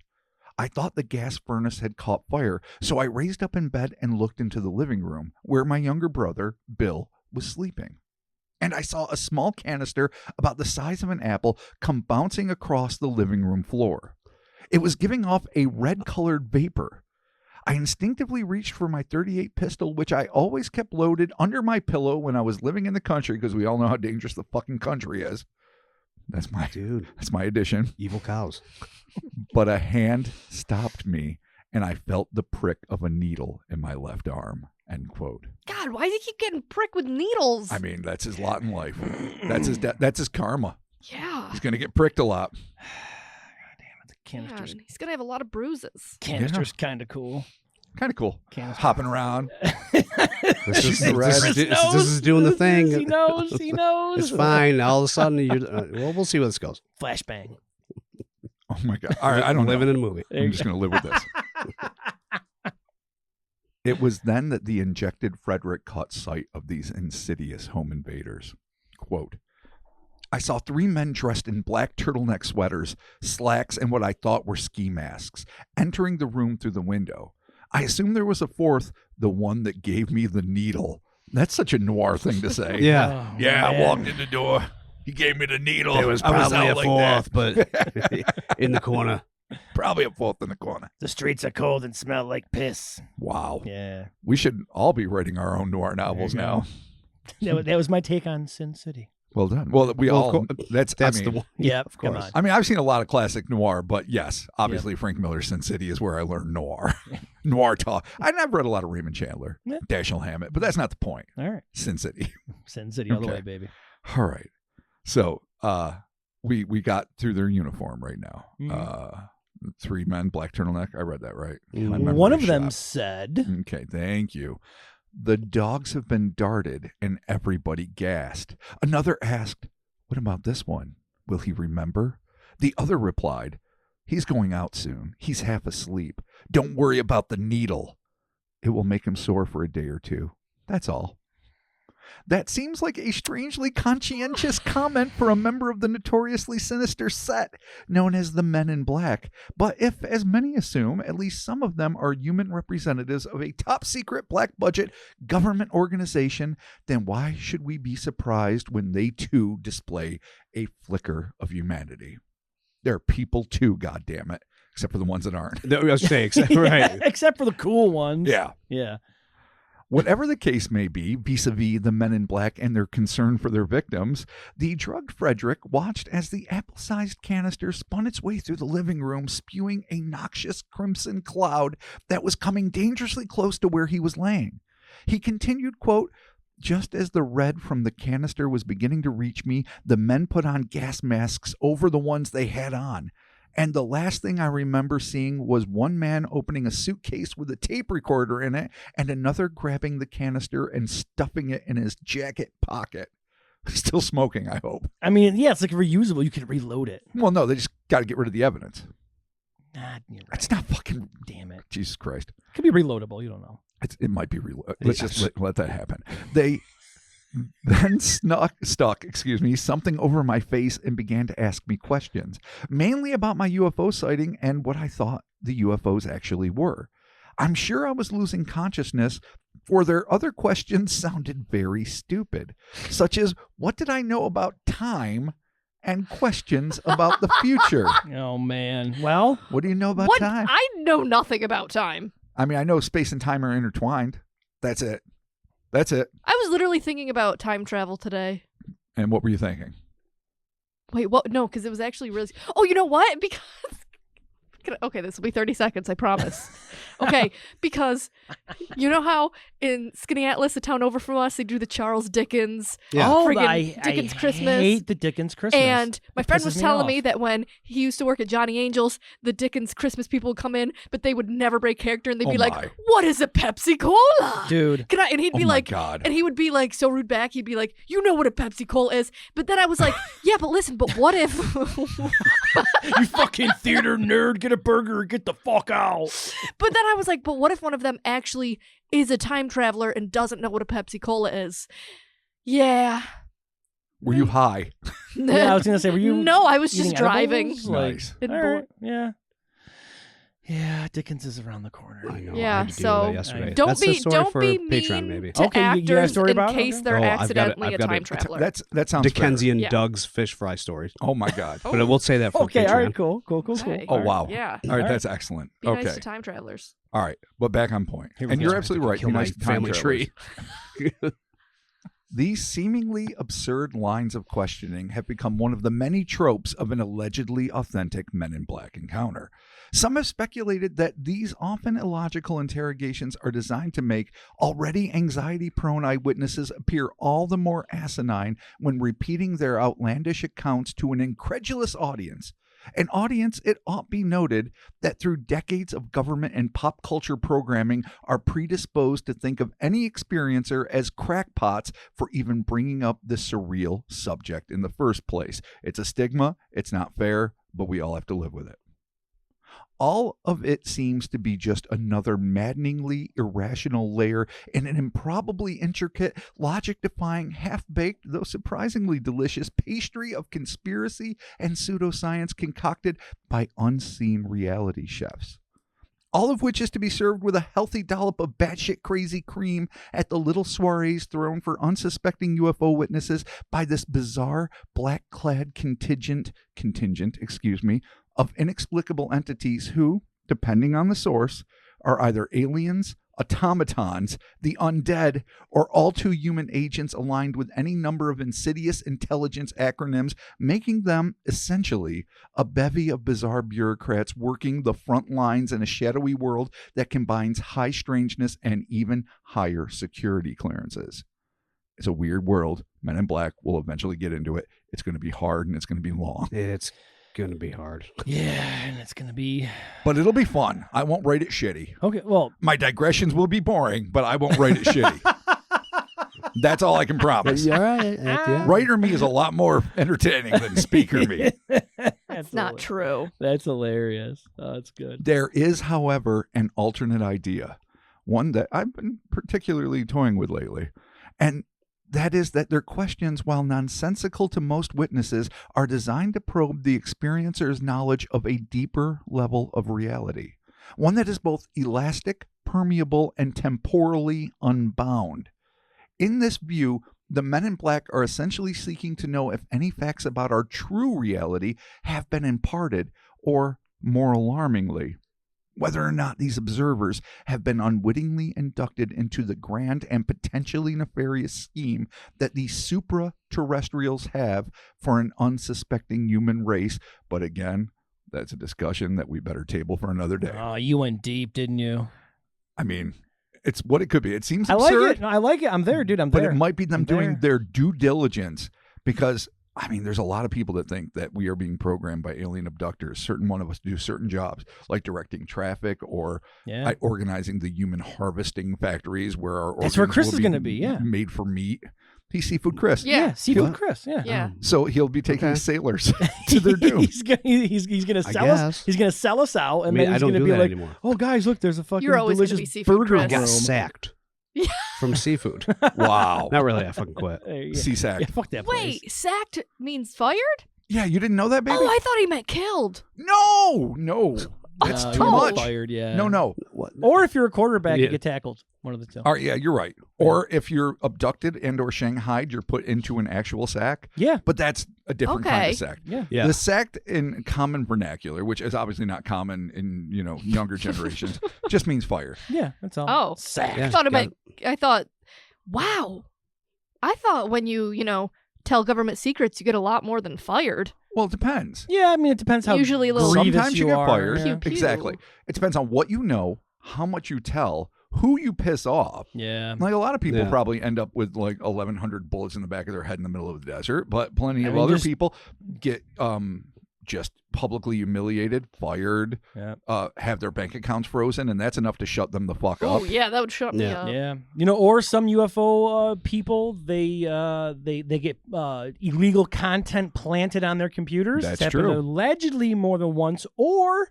I thought the gas furnace had caught fire, so I raised up in bed and looked into the living room, where my younger brother, Bill, was sleeping. And I saw a small canister about the size of an apple come bouncing across the living room floor. It was giving off a red-colored vapor. I instinctively reached for my .38 pistol, which I always kept loaded under my pillow when I was living in the country, because we all know how dangerous the fucking country is. That's my addition. Evil cows. But a hand stopped me, and I felt the prick of a needle in my left arm. End quote. God, why does he keep getting pricked with needles? I mean, that's his lot in life. That's his karma. Yeah. He's gonna get pricked a lot. Canister's, Man, he's gonna have a lot of bruises. canister's kind of cool. Kind of cool. Canister. Hopping around. This Chris is doing the thing. He knows. He knows. It's fine. All of a sudden, well, we'll see where this goes. Flashbang. Oh my god! All right, I don't living know. in a movie. I'm just gonna live with this. It was then that the injected Frederick caught sight of these insidious home invaders. Quote, I saw 3 men dressed in black turtleneck sweaters, slacks, and what I thought were ski masks, entering the room through the window. I assumed there was a fourth, the one that gave me the needle. That's such a noir thing to say. Yeah. Oh, Yeah, I man. walked in the door. He gave me the needle. There was I probably out a like fourth, that. but in the corner. Probably a fourth in the corner. The streets are cold and smell like piss. Wow. Yeah. We should all be writing our own noir novels There you now. That was my take on Sin City. Well done. Well, we Well, all. of course, That's That's I mean, the one. Yeah, of course. come on. I mean, I've seen a lot of classic noir, but yes, obviously Frank Miller's Sin City is where I learned noir. Noir talk. I never read a lot of Raymond Chandler, Yeah. Dashiell Hammett, but that's not the point. All right. Sin City. Sin City all the Okay. way, baby. All right. So we got through their uniform right now. Mhm. 3 men, black turtleneck. I read that right. Mhm. My memory One of them shot. said, Okay, thank you. The dogs have been darted, and everybody gasped. Another asked, what about this one? Will he remember? The other replied, he's going out soon. He's half asleep. Don't worry about the needle. It will make him sore for a day or 2. That's all. That seems like a strangely conscientious comment for a member of the notoriously sinister set known as the Men in Black. But if, as many assume, at least some of them are human representatives of a top-secret black-budget government organization, then why should we be surprised when they too display a flicker of humanity? They're people too, goddammit, except for the ones that aren't. I was saying, right. except for the cool ones. Yeah. Yeah. Whatever the case may be, vis-a-vis the Men in Black and their concern for their victims, the drugged Frederick watched as the apple-sized canister spun its way through the living room, spewing a noxious crimson cloud that was coming dangerously close to where he was laying. He continued, quote, just as the red from the canister was beginning to reach me, the men put on gas masks over the ones they had on. And the last thing I remember seeing was one man opening a suitcase with a tape recorder in it and another grabbing the canister and stuffing it in his jacket pocket. Still smoking, I hope. I mean, yeah, it's like reusable. You can reload it. Well, no, they just got to get rid of the evidence. Nah, you're right. It's not fucking... Damn it. Jesus Christ. It could be reloadable. You don't know. It might be real. Let's just let that happen. They then stuck something over my face and began to ask me questions, mainly about my UFO sighting and what I thought the UFOs actually were. I'm sure I was losing consciousness, for their other questions sounded very stupid, such as, what did I know about time? And questions about the future. Oh, man. Well, What do you know about What? time? I know nothing about time. I mean, I know space and time are intertwined. That's it. That's it. I was literally thinking about time travel today. And what were you thinking? Wait, what? No, because it was actually really. Oh, you know what? Because. Okay, this will be 30 seconds, I promise. Okay, because you know how in Skinny Atlas, the town over from us, they do the Charles Dickens, Yeah. friggin' Dickens Christmas. hate the Dickens Christmas. And my It friend pisses was me telling off. me that when he used to work at Johnny Angel's, the Dickens Christmas people would come in, but they would never break character, and they'd Oh be my. like, "What is a Pepsi Cola, Dude. Can I?" And he'd Oh be my like, God. and he would be like so rude back. He'd be like, "You know what a Pepsi Cola is?" But then I was like, "Yeah, but listen, but what if?" You fucking theater nerd, get a burger and get the fuck out. But then I was like, "But what if one of them actually is a time traveler and doesn't know what a Pepsi Cola is?" Yeah. Were you high? Yeah, I was going to say, were you No, I was just eating driving. edibles? Like, Nice. In all right, yeah. Yeah, Dickens is around the corner. I know. Yeah, I had to deal so with that yesterday. Don't That's a be story for mean Patreon, maybe. to Okay, you got a actors story in about it? case Okay. they're Oh, I've got it. accidentally I've a got time it. traveler. That sounds fair. Dickensian Yeah. Doug's fish fry story. Oh my God. But we'll say that for Okay, Patreon. all right, cool. Okay. Oh wow. Yeah. All right, All that's excellent. Be Okay. nice to time travelers. All right, but back on point. Here we And go. you're absolutely right. Kill Be my nice to time family travelers. tree. These seemingly absurd lines of questioning have become one of the many tropes of an allegedly authentic Men in Black encounter. Some have speculated that these often illogical interrogations are designed to make already anxiety-prone eyewitnesses appear all the more asinine when repeating their outlandish accounts to an incredulous audience. An audience, it ought be noted, that through decades of government and pop culture programming are predisposed to think of any experiencer as crackpots for even bringing up the surreal subject in the first place. It's a stigma, it's not fair, but we all have to live with it. All of it seems to be just another maddeningly irrational layer in an improbably intricate, logic-defying, half-baked, though surprisingly delicious pastry of conspiracy and pseudoscience concocted by unseen reality chefs. All of which is to be served with a healthy dollop of batshit crazy cream at the little soirees thrown for unsuspecting UFO witnesses by this bizarre black-clad contingent, of inexplicable entities who, depending on the source, are either aliens, automatons, the undead, or all too human agents aligned with any number of insidious intelligence acronyms, making them, essentially, a bevy of bizarre bureaucrats working the front lines in a shadowy world that combines high strangeness and even higher security clearances. It's a weird world. Men in Black will eventually get into it. It's going to be hard and it's going to be long. It's going to be hard. Yeah, and it's going to be... But it'll be fun. I won't rate it shitty. Okay, well... My digressions will be boring, but I won't rate it shitty. That's all I can promise. All right. Yeah. Writer me is a lot more entertaining than speaker me. That's not true. That's hilarious. Oh, that's good. There is, however, an alternate idea, one that I've been particularly toying with lately, and that is that their questions, while nonsensical to most witnesses, are designed to probe the experiencer's knowledge of a deeper level of reality, one that is both elastic, permeable, and temporally unbound. In this view, the Men in Black are essentially seeking to know if any facts about our true reality have been imparted, or, more alarmingly, whether or not these observers have been unwittingly inducted into the grand and potentially nefarious scheme that these supra-terrestrials have for an unsuspecting human race. But again, that's a discussion that we better table for another day. Oh, you went deep, didn't you? I mean, it's what it could be. It seems I like absurd, it. No, I like it. I'm there, dude. I'm but there. it might be them I'm doing there. their due diligence because... I mean, there's a lot of people that think that we are being programmed by alien abductors. Certain one of us do certain jobs, like directing traffic or organizing the human harvesting factories where our That's where organs Chris will is going to be, yeah. made for meat. He's Seafood Chris. Yeah. Seafood Chris, yeah. Yeah. So he'll be taking Okay. sailors to their doom. he's gonna I sell us. guess. He's gonna sell us out, I and mean, then I he's don't gonna do be that like, anymore. "Oh, guys, look, there's a fucking You're always gonna delicious be Seafood burger Chris. I got room." sacked from seafood. Wow. Not really. I fucking quit. Yeah. Sea-sack. Yeah, fuck that place. Wait, sacked means fired? Yeah, you didn't know that, baby? Oh, I thought he meant killed. No. That's No, too you're much. Fired, yeah. No. What? Or if you're a quarterback, you Yeah. get tackled. One of the two. All right, yeah, you're right. Or if you're abducted and or shanghaied, you're put into an actual sack. Yeah. But that's a different kind Okay. of sack. Yeah. Yeah. The sacked in common vernacular, which is obviously not common in, younger generations, just means fired. Yeah. That's all. Oh. Sack. Yeah. I thought, wow. I thought when you tell government secrets, you get a lot more than fired. Well, it depends. Yeah, I mean, it depends how Usually a little- grievous Sometimes you get are. fired. Yeah. Pew, pew. Exactly. It depends on what you know, how much you tell, who you piss off. Yeah. Like a lot of people Yeah. probably end up with like 1,100 bullets in the back of their head in the middle of the desert, but plenty of mean, other just- people get just publicly humiliated, fired, Yeah. have their bank accounts frozen, and that's enough to shut them the fuck Oh, up. yeah, that would shut me Yeah. up. Yeah. Or some UFO people, they get illegal content planted on their computers. That's It's happened true. allegedly more than once, or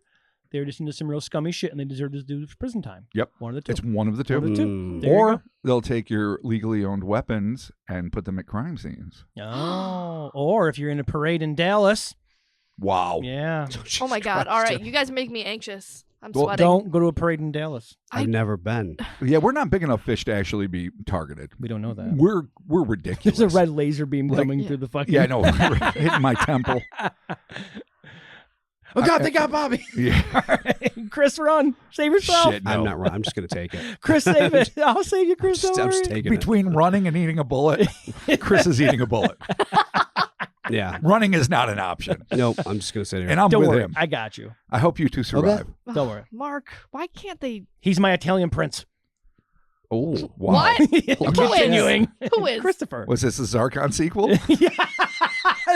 they're just into some real scummy shit and they deserve to do prison time. Yep. One of the two. It's one of the two. One of the two. Mm. There you Or go. they'll take your legally owned weapons and put them at crime scenes. Oh. Or if you're in a parade in Dallas. Wow. Yeah. Oh my God. All right, you guys make me anxious. I'm Well, sweating. Don't go to a parade in Dallas. I've never been. Yeah, we're not big enough fish to actually be targeted. We don't know that. We're ridiculous. There's a red laser beam Like- coming Yeah. through the fucking. Yeah, I know. Hitting my temple. Oh God, they got Bobby. Yeah. All right. Chris, run. Save yourself. Shit, no. I'm not wrong. I'm just gonna take it. Chris, save it. I'll save you, Chris. Don't I'm just worry. taking it. Between running and eating a bullet, Chris is eating a bullet. Yeah. Running is not an option. Nope. I'm just gonna sit here. And I'm Don't with worry. him. I got you. I hope you two survive. Don't worry. Mark, why can't they? He's my Italian prince. Oh, wow. What? I'm continuing. Who is? Christopher. Was this a Zarkon sequel? Yeah.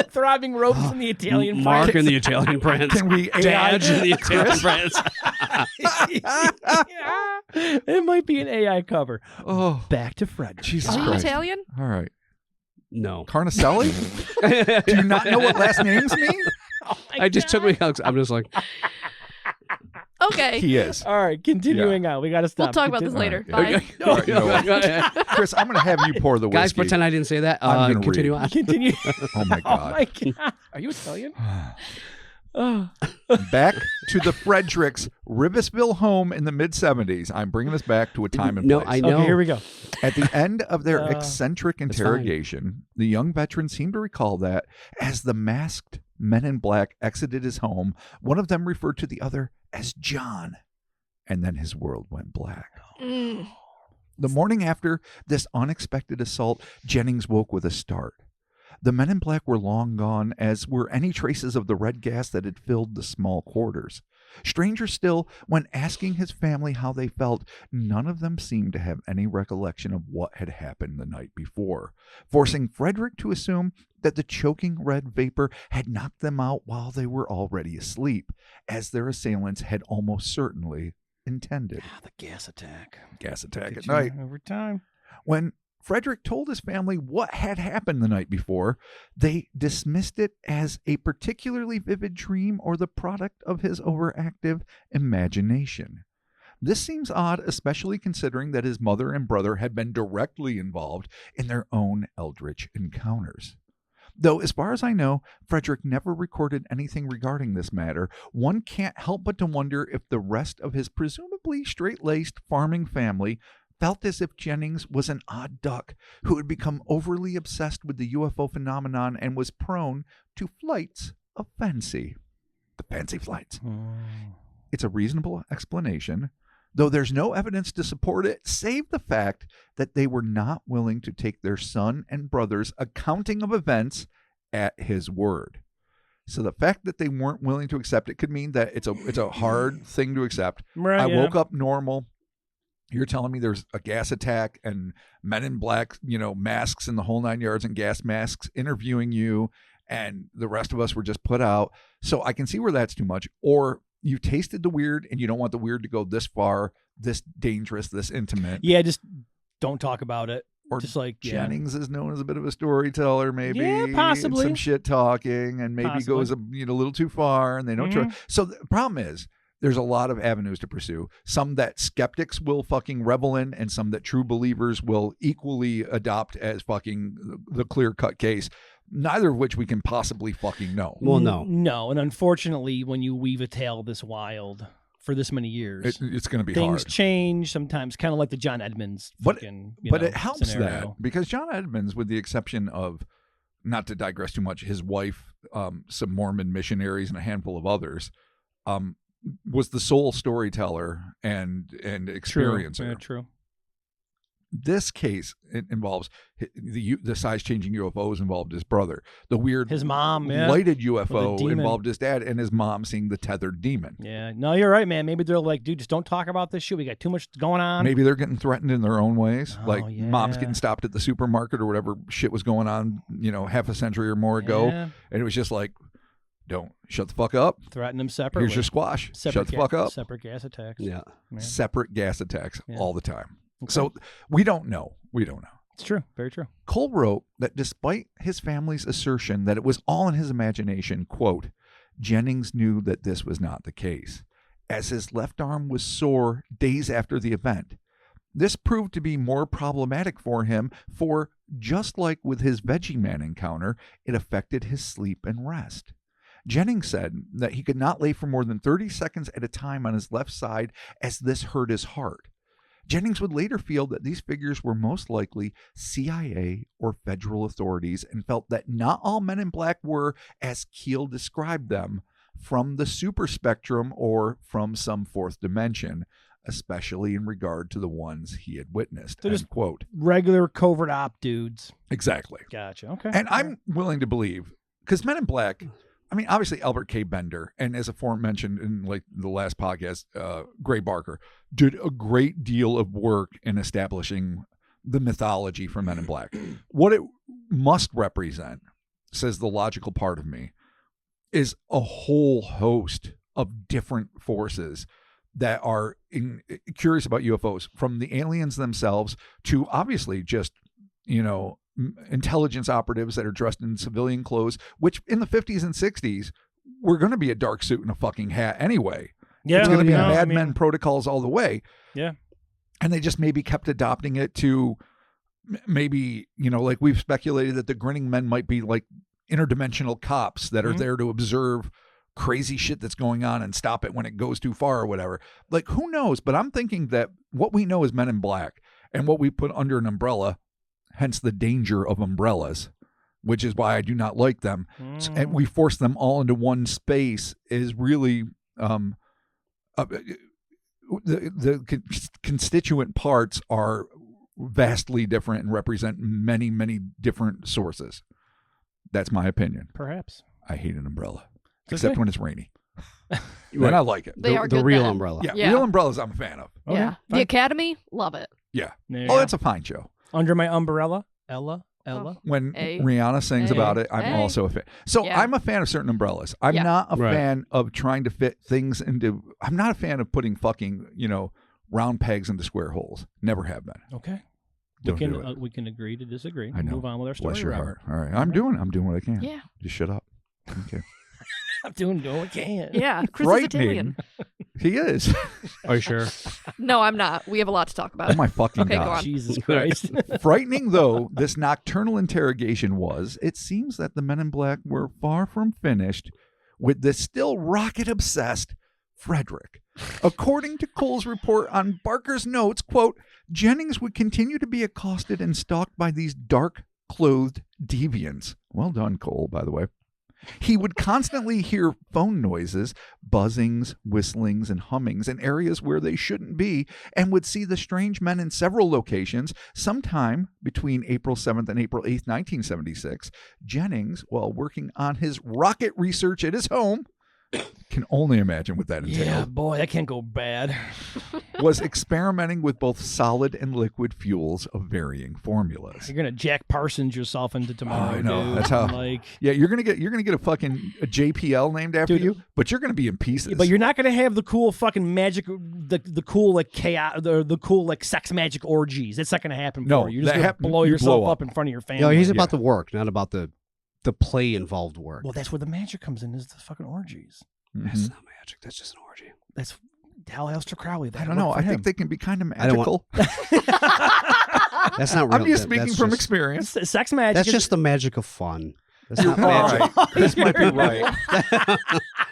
Throbbing ropes in the Italian Mark prince. and the Italian Prince. Can we AI Dad and the Italian Prince. It might be an AI cover. Oh, Back to Frederick. Jesus Are you Christ. Italian? All right. No. Carnicelli? Do you not know what last names mean? Oh my I just took God. me. I'm just like, Okay. He is. All right, continuing on. We got to stop. We'll talk about this later. All right. Bye. All right, you know what? Chris, I'm going to have you pour the whiskey. guys, pretend I didn't say that. I'm gonna Continue read. on. Continue. Oh, my Oh God. my God. Are you Italian? Oh. Back to the Fredericks' Rivesville home in the mid-'70s. I'm bringing us back to a time and No, place. I know. Okay, here we go. At the end of their Uh, eccentric fine. interrogation, the young veteran seemed to recall that as the masked men in black exited his home, one of them referred to the other as John. And then his world went black. Mm. The morning after this unexpected assault, Jennings woke with a start. The men in black were long gone, as were any traces of the red gas that had filled the small quarters. Stranger still, when asking his family how they felt, none of them seemed to have any recollection of what had happened the night before, forcing Frederick to assume that the choking red vapor had knocked them out while they were already asleep, as their assailants had almost certainly intended. The gas attack. Gas attack Get at you night. Over time. When Frederick told his family what had happened the night before, they dismissed it as a particularly vivid dream or the product of his overactive imagination. This seems odd, especially considering that his mother and brother had been directly involved in their own eldritch encounters. Though, as far as I know, Frederick never recorded anything regarding this matter, one can't help but to wonder if the rest of his presumably straight-laced farming family felt as if Jennings was an odd duck who had become overly obsessed with the UFO phenomenon and was prone to flights of fancy. The fancy flights. It's a reasonable explanation, though there's no evidence to support it, save the fact that they were not willing to take their son and brother's accounting of events at his word. So the fact that they weren't willing to accept it could mean that it's a hard thing to accept. Right, I yeah. woke up normal. You're telling me there's a gas attack and men in black, masks in the whole 9 yards and gas masks interviewing you, and the rest of us were just put out. So I can see where that's too much. Or you tasted the weird and you don't want the weird to go this far, this dangerous, this intimate. Yeah, just don't talk about it. Or Just like, yeah. Jennings is known as a bit of a storyteller, maybe. Yeah, possibly. Some shit talking, and maybe Possibly. goes a little too far, and they don't trust. So the problem is, there's a lot of avenues to pursue. Some that skeptics will fucking revel in, and some that true believers will equally adopt as fucking the clear-cut case. Neither of which we can possibly fucking know. Well, no. No, and unfortunately, when you weave a tale this wild for this many years, It's going to be things hard. change sometimes, kind of like the John Edmonds But- fucking, But it helps scenario. that because John Edmonds, with the exception of, not to digress too much, his wife, some Mormon missionaries, and a handful of others, was the sole storyteller and experiencer. True. Yeah, true. This case, it involves the size-changing UFOs involved his brother. The weird His mom, yeah. lighted With UFO a demon. involved his dad, and his mom seeing the tethered demon. Yeah, no, you're right, man. Maybe they're like, dude, just don't talk about this shit. We got too much going on. Maybe they're getting threatened in their own ways. Oh, Like mom's yeah. getting stopped at the supermarket or whatever shit was going on, half a century or more ago. Yeah. And it was just like, don't shut the fuck up. Threaten them separately. Here's your squash. Separate Shut the fuck up. Separate gas attacks. Yeah. Yeah. Separate gas attacks Yeah. all the time. Okay. So we don't know. We don't know. It's true. Very true. Cole wrote that despite his family's assertion that it was all in his imagination, quote, Jennings knew that this was not the case, as his left arm was sore days after the event. This proved to be more problematic for him, for just like with his Veggie Man encounter, it affected his sleep and rest. Jennings said that he could not lay for more than 30 seconds at a time on his left side as this hurt his heart. Jennings would later feel that these figures were most likely CIA or federal authorities and felt that not all men in black were, as Keel described them, from the super spectrum or from some fourth dimension, especially in regard to the ones he had witnessed. So just end quote. Regular covert op dudes. Exactly. Gotcha. Okay. And I'm willing to believe, because Men in Black, I mean, obviously Albert K. Bender, and as aforementioned in like the last podcast, Gray Barker, did a great deal of work in establishing the mythology for Men in Black. What it must represent, says the logical part of me, is a whole host of different forces that are curious about UFOs, from the aliens themselves to obviously just, intelligence operatives that are dressed in civilian clothes, which in the 50s and 60s were going to be a dark suit and a fucking hat anyway. Yeah, it's going to be Mad Men protocols all the way. Yeah. And they just maybe kept adopting it to maybe, like we've speculated that the grinning men might be like interdimensional cops that are there to observe crazy shit that's going on and stop it when it goes too far or whatever. Like, who knows? But I'm thinking that what we know is Men in Black and what we put under an umbrella, hence the danger of umbrellas, which is why I do not like them. And we force them all into one space is really the constituent parts are vastly different and represent many, many different sources. That's my opinion. Perhaps. I hate an umbrella, It's except okay. when it's rainy. Then I like it. They are The good real then. umbrella. Yeah, real umbrellas I'm a fan of. Okay, Yeah. The fine. Academy, love it. Yeah. There you Oh, go. that's a fine show. Under my umbrella, Ella. When Hey. Rihanna sings Hey. about it, I'm Hey. also a fan. So Yeah. I'm a fan of certain umbrellas. I'm Yeah. not a Right. fan of trying to fit things into. I'm not a fan of putting fucking round pegs into square holes. Never have been. Okay. Don't do it. We can agree to disagree. I know. Move on with our story. Bless your Robert. heart. All right, I'm doing what I can. Yeah. Just shut up. Okay. I'm doing what I can. Yeah. Chris is Italian. He is. Are you sure? No, I'm not. We have a lot to talk about. Oh my fucking Okay, go god. on. Jesus Christ. Frightening though this nocturnal interrogation was, it seems that the Men in Black were far from finished with this still rocket-obsessed Frederick. According to Cole's report on Barker's notes, quote, Jennings would continue to be accosted and stalked by these dark-clothed deviants. Well done, Cole, by the way. He would constantly hear phone noises, buzzings, whistlings, and hummings in areas where they shouldn't be, and would see the strange men in several locations. Sometime between April 7th and April 8th, 1976, Jennings, while working on his rocket research at his home, can only imagine what that entailed, Yeah, boy, that can't go bad. was experimenting with both solid and liquid fuels of varying formulas. You're gonna Jack Parsons yourself into tomorrow. I know. Dude. That's how- Like, Yeah, you're gonna get a JPL named after Dude, you, but you're gonna be in pieces. but you're not gonna have the cool fucking magic, the cool like chaos, the cool like sex magic orgies. That's not gonna happen. No, for you. You're just that gonna blow you yourself blow up up. in front of your family. No, he's Yeah. about the work, not about the play involved work. Well, that's where the magic comes in. Is the fucking orgies. That's not magic. That's just an orgy. That's Aleister Crowley. I don't know. I think they can be kind of I don't magical. That's not real. I'm just That- speaking that's from just- experience. sex magic. That's is- just the magic of fun. That's not All magic. right. This might be right.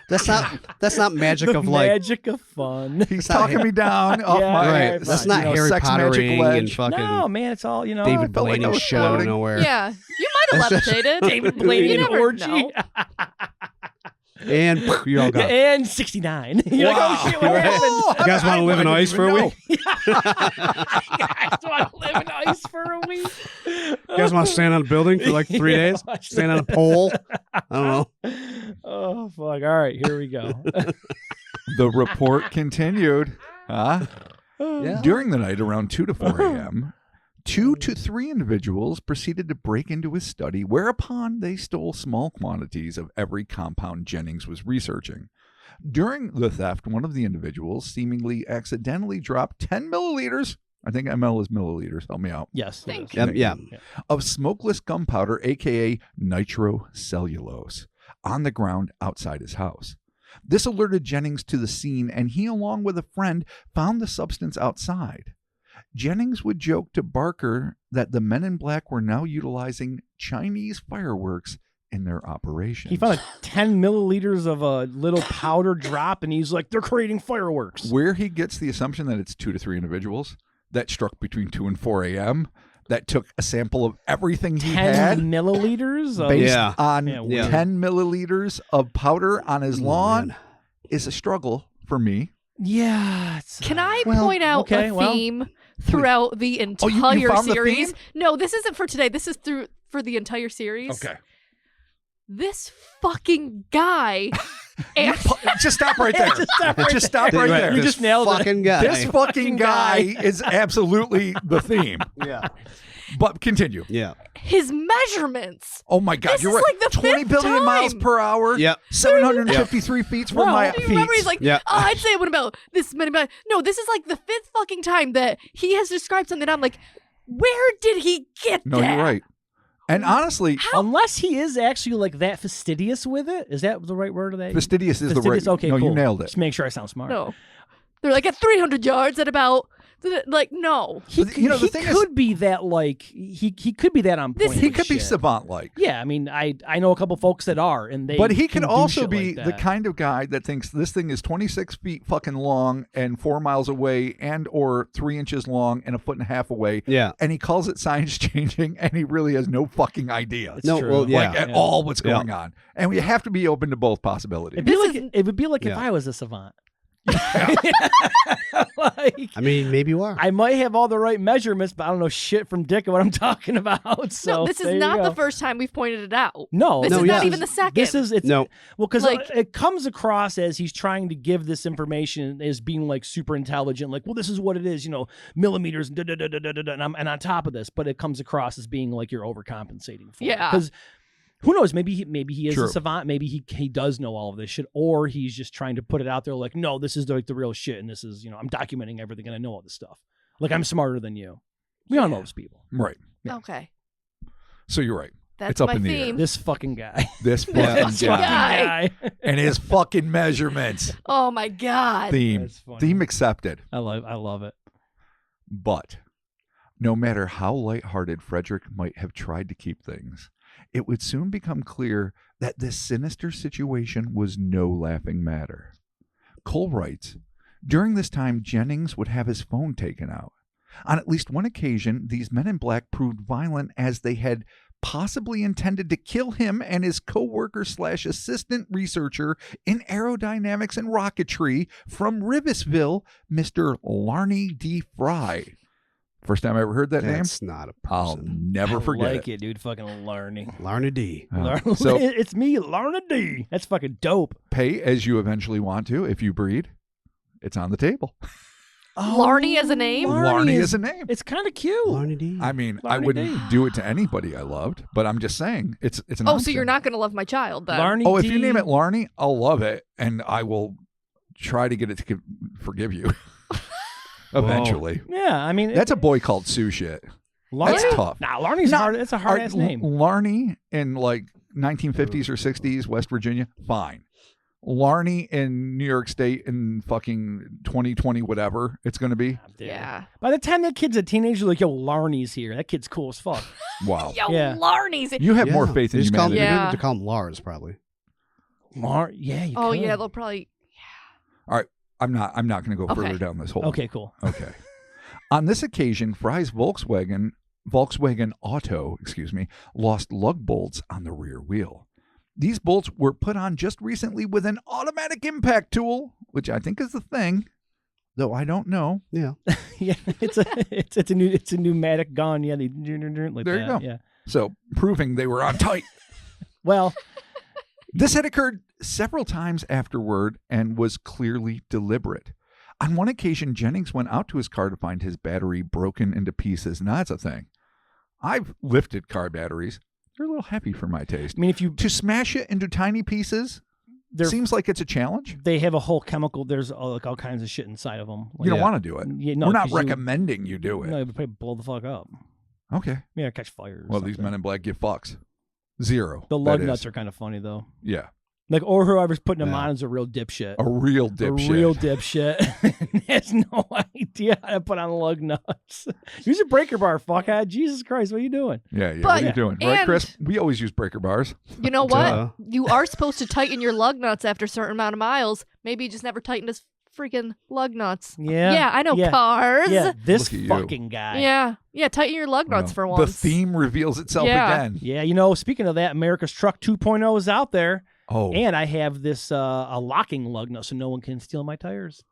That's not magic the of like. magic of fun. He's talking me down off Yeah, my right. Right. That's fine. not Harry sex Pottering magic and ledge. fucking No, man, it's all I David felt like I Blaney was shit out of floating. nowhere. Yeah. You might have That's just- levitated. David Blaney You and never orgy. know. And you're all gone. And 69. You're like, oh shit, what Right. happened? You guys want to live in ice for a week? You guys want to live in ice for a week? You guys want to stand on a building for like 3 Yeah, days? watch Stand on a pole? I don't know. Oh, fuck. All right, here we go. The report continued. Yeah. During the night around 2 to 4 a.m., 2 to 3 individuals proceeded to break into his study, whereupon they stole small quantities of every compound Jennings was researching. During the theft, one of the individuals seemingly accidentally dropped 10 milliliters, I think ml is milliliters, help me out, Yes. Thank it is. Yeah. of smokeless gunpowder, aka nitrocellulose, on the ground outside his house. This alerted Jennings to the scene, and he, along with a friend, found the substance outside. Jennings would joke to Barker that the Men in Black were now utilizing Chinese fireworks in their operations. He found 10 milliliters of a little powder drop, and he's like, they're creating fireworks. Where he gets the assumption that it's 2 to 3 individuals that struck between 2 and 4 a.m. that took a sample of everything he 10 had milliliters of based Yeah. on Yeah. 10 milliliters of powder on his lawn man. is a struggle for me. Yeah. Can I Well, point out okay, a well, theme throughout the you entire found the series? theme? No, this isn't for today. This is for the entire series. This fucking guy. and Just stop right there. Just stop right Just stop right there. You just nailed it. fucking guy. This fucking guy is absolutely the theme. Yeah. But continue. Yeah. his measurements. Oh my God, This you're is right. like the 20 fifth billion miles time. per hour. Yep. 753 feet from my Do you feet. remember? He's like, Yeah. I'd say it would about this many. No, this is like the fifth fucking time that he has described something. I'm like, where did he get No, that? you're right. And honestly, Unless he is actually like that fastidious with it. Is that the right word? fastidious is the right. Fastidious? Okay, no, cool. you nailed it. Just make sure I sound smart. No. They're like at 300 yards at about, like, no. He, But, you know, the he thing is- could be that like he could be that on This- point. He with could be shit. savant-like. Yeah, I mean, I know a couple folks that are, and they. But he can could do also shit be like the that. kind of guy that thinks this thing is 26 feet fucking long and 4 miles away and or 3 inches long and a foot and a half away. Yeah. And he calls it science changing and he really has no fucking idea. It's No, true. well, yeah. Like at all what's going on. And we have to be open to both possibilities. It'd be This like is- it would be like if Yeah. I was a savant. Like, I mean, maybe you are. I might have all the right measurements, but I don't know shit from dick of what I'm talking about. So No, this there is you not go. the first time we've pointed it out. No, This No, is yeah. not even the second. This is it's No. well because Like- it comes across as he's trying to give this information as being like super intelligent, like, well, this is what it is, millimeters, da, da, da, da, da, da, da, and on top of this, but it comes across as being like you're overcompensating for. Yeah. because who knows? Maybe he is True. a savant. Maybe he does know all of this shit, or he's just trying to put it out there like, no, this is like the real shit, and this is I'm documenting everything and I know all this stuff. Like I'm smarter than you. We all know those people. Right. Yeah. Okay. So you're right. That's It's up my in the air. theme. This fucking guy. This This fucking fucking guy. guy. And his fucking measurements. Oh my God. Theme. That's funny. Theme accepted. I love it. But no matter how lighthearted Frederick might have tried to keep things, it would soon become clear that this sinister situation was no laughing matter. Cole writes, during this time, Jennings would have his phone taken out. On at least one occasion, these men in black proved violent as they had possibly intended to kill him and his co-worker / assistant researcher in aerodynamics and rocketry from Rivesville, Mr. Larney D. Fry. First time I ever heard that name. That's not a I'll person. never forget I like it, dude. Fucking learning. Larna D. So It's me, Larna D. That's fucking dope. pay as you eventually want to if you breed. It's on the table. Larney as a name? Larney is a name. It's kind of cute. Larna D. I mean, I Larney wouldn't D. do it to anybody I loved, but I'm just saying it's an Oh, option. so you're not going to love my child then? Larney Oh, if D. you name it Larney, I'll love it, and I will try to get it to forgive you. Eventually. Yeah, I mean, That's a boy called Sue shit. Larney? That's tough. Nah, Larney's Not- hard. That's a hard ass name. Larney in like 1950s or 60s, West Virginia, fine. Larney in New York State in fucking 2020, whatever it's going to be. Yeah. By the time that kid's a teenager, like, yo, Larney's here. That kid's cool as fuck. Wow. Yo, Yeah. Larney's. You have more Yeah. faith They in just call humanity. them, Yeah. they call them Lars, probably. Yeah, you Oh, could. yeah, they'll probably. All right. I'm not going to go Okay. further down this hole. Okay, cool. Okay. On this occasion, Fry's Volkswagen Auto, lost lug bolts on the rear wheel. These bolts were put on just recently with an automatic impact tool, which I think is the thing, though I don't know. Yeah. Yeah, it's a pneumatic gun. Yeah, like There you that. go. Yeah. So, proving they were on tight. Well, This had occurred several times afterward and was clearly deliberate. On one occasion, Jennings went out to his car to find his battery broken into pieces. Now, that's a thing. I've lifted car batteries. They're a little heavy for my taste. I mean, if you To smash it into tiny pieces seems like it's a challenge. they have a whole chemical. There's all kinds of shit inside of them. You don't Yeah. want to do it. Yeah, no, We're not 'cause you- recommending you do it. No, it would probably blow the fuck up. Okay. Yeah, catch fire. or Well, these something. men in black give fucks. Zero. The lug that nuts is. are kind of funny though. Yeah. Like, or whoever's putting them Yeah. on is a real dipshit. A real dipshit. A real dipshit. Has no idea how to put on lug nuts. Use a breaker bar, fuckhead. Jesus Christ, what are you doing? Yeah. What But- are you doing? Right, and- Chris? We always use breaker bars. You know what? Duh. You are supposed to tighten your lug nuts after a certain amount of miles. Maybe you just never tightened his freaking lug nuts. Yeah. Yeah, I know Yeah. cars. Yeah, this Look at you. fucking guy. Yeah, tighten your lug nuts for The once. theme reveals itself Yeah. again. Yeah, speaking of that, America's Truck 2.0 is out there. Oh, And I have this a locking lug nut so no one can steal my tires.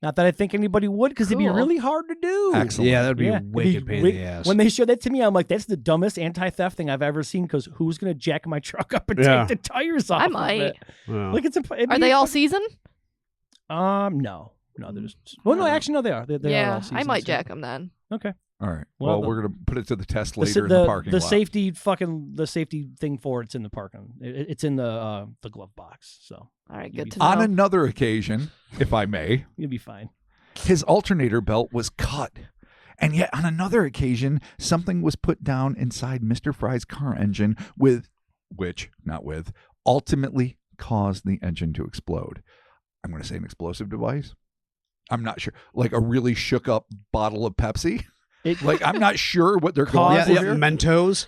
Not that I think anybody would, because it'd be Cool. really hard to do. excellent. Yeah, that'd be Yeah, a it'd wicked be pain in wi- the ass. When they showed that to me, I'm like, that's the dumbest anti-theft thing I've ever seen, because who's going to jack my truck up and Yeah. take the tires off I of might. it? Well, Like, Are they all seasoned? No, they're just... Well, no, actually, no, they are. They are all Yeah, I seasoned, might so- jack them then. Okay. All right. Well, Well, we're going to put it to the test The, later sa- in the parking the lot. safety thing for it's in the parking. It's in the glove box, so All right, You'd good be to know. On another occasion, if I may, you'll be fine. his alternator belt was cut. And yet, on another occasion, something was put down inside Mr. Fry's car engine ultimately caused the engine to explode. I'm going to say an explosive device. I'm not sure. Like a really shook up bottle of Pepsi. It, Like, I'm not sure what they're going yeah, for yeah, here. Mentos.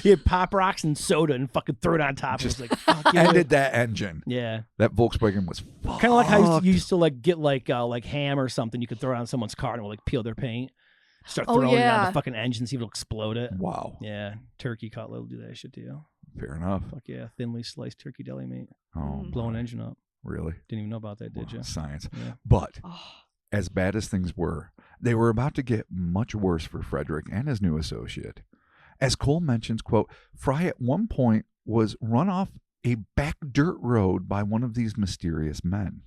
he had Pop Rocks and soda and fucking throw it on top. Just It was like, fuck yeah. Ended that engine. Yeah. That Volkswagen was Kind of like how fucked. you used to like get like ham or something. You could throw it on someone's car and it would like peel their paint. Start Oh, throwing it on yeah. the fucking engine, see if it'll explode it. Wow. Yeah. Turkey cutlet will do that shit to you. Fair enough. Fuck yeah. Thinly sliced turkey deli meat. Oh, Blow an my. engine up. Really? Didn't even know about that, did Wow, you? Science. Yeah. But Oh, as bad as things were, they were about to get much worse for Frederick and his new associate. As Cole mentions, quote, Fry at one point was run off a back dirt road by one of these mysterious men.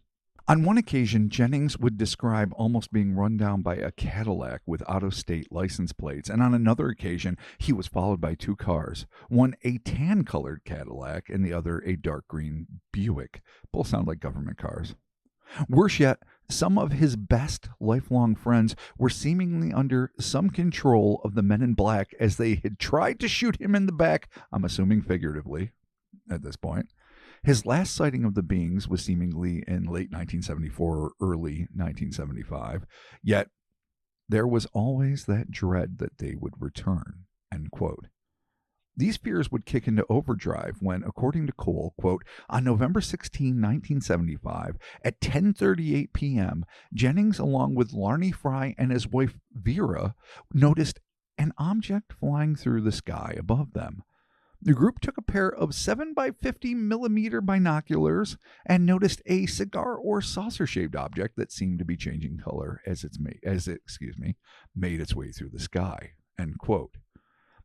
On one occasion, Jennings would describe almost being run down by a Cadillac with out-of-state license plates, and on another occasion, he was followed by two cars, one a tan-colored Cadillac and the other a dark green Buick. Both sound like government cars. Worse yet, some of his best lifelong friends were seemingly under some control of the men in black as they had tried to shoot him in the back, I'm assuming figuratively at this point. His last sighting of the beings was seemingly in late 1974 or early 1975, yet there was always that dread that they would return, end quote. These fears would kick into overdrive when, according to Cole, quote, on November 16, 1975, at 10:38 p.m., Jennings, along with Larney Fry and his wife Vera, noticed an object flying through the sky above them. The group took a pair of 7 by 50 millimeter binoculars and noticed a cigar or saucer-shaped object that seemed to be changing color as it made its way through the sky, end quote.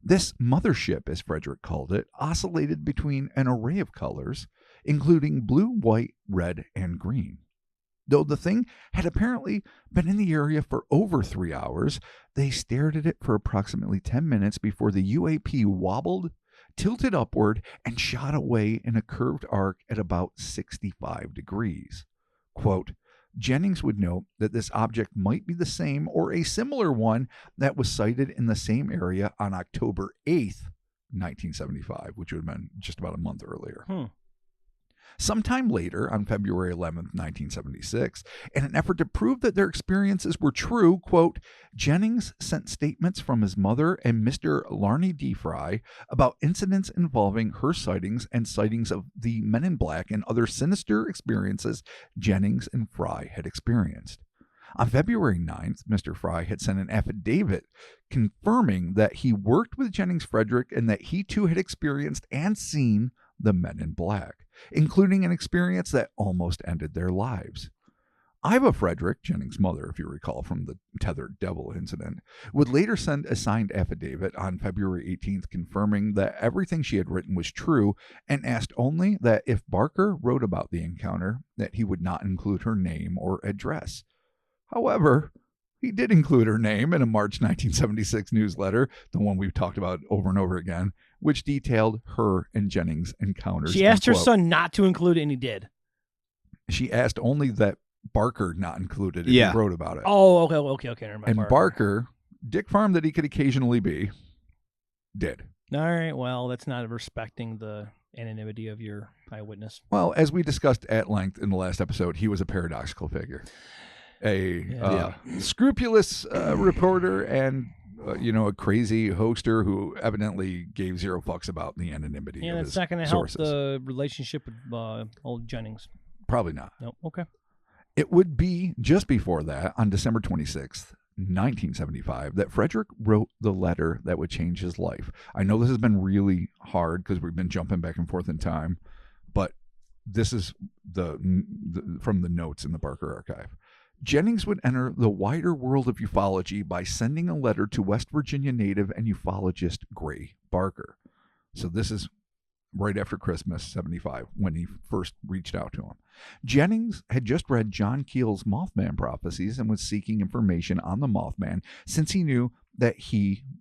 This mothership, as Frederick called it, oscillated between an array of colors, including blue, white, red, and green. Though the thing had apparently been in the area for over 3 hours, they stared at it for approximately 10 minutes before the UAP wobbled, tilted upward, and shot away in a curved arc at about 65 degrees. Quote, Jennings would note that this object might be the same or a similar one that was sighted in the same area on October 8th, 1975, which would have been just about a month earlier. Sometime later, on February 11th, 1976, in an effort to prove that their experiences were true, quote, Jennings sent statements from his mother and Mr. Larney D. Fry about incidents involving her sightings and sightings of the men in black and other sinister experiences Jennings and Fry had experienced. On February 9th, Mr. Fry had sent an affidavit confirming that he worked with Jennings Frederick and that he too had experienced and seen the men in black, including an experience that almost ended their lives. Iva Frederick, Jennings' mother, if you recall from the tethered devil incident, would later send a signed affidavit on February 18th confirming that everything she had written was true and asked only that if Barker wrote about the encounter, that he would not include her name or address. However, he did include her name in a March 1976 newsletter, the one we've talked about over and over again, which detailed her and Jennings' encounters. She asked her Quote. son not to include it, and he did. She asked only that Barker not included if Yeah. he wrote about it. Oh, okay. Never mind. and Barker, dick farm that he could occasionally be, did. All right. Well, that's not respecting the anonymity of your eyewitness. Well, as we discussed at length in the last episode, he was a paradoxical figure, a scrupulous reporter and a crazy hoster who evidently gave zero fucks about the anonymity of And his it's not going to help sources. the relationship with old Jennings. Probably not. No. Okay. It would be just before that, on December 26th, 1975, that Frederick wrote the letter that would change his life. I know this has been really hard because we've been jumping back and forth in time, but this is from the notes in the Barker archive. Jennings would enter the wider world of ufology by sending a letter to West Virginia native and ufologist Gray Barker. So this is right after Christmas, 75, when he first reached out to him. Jennings had just read John Keel's Mothman prophecies and was seeking information on the Mothman since he knew that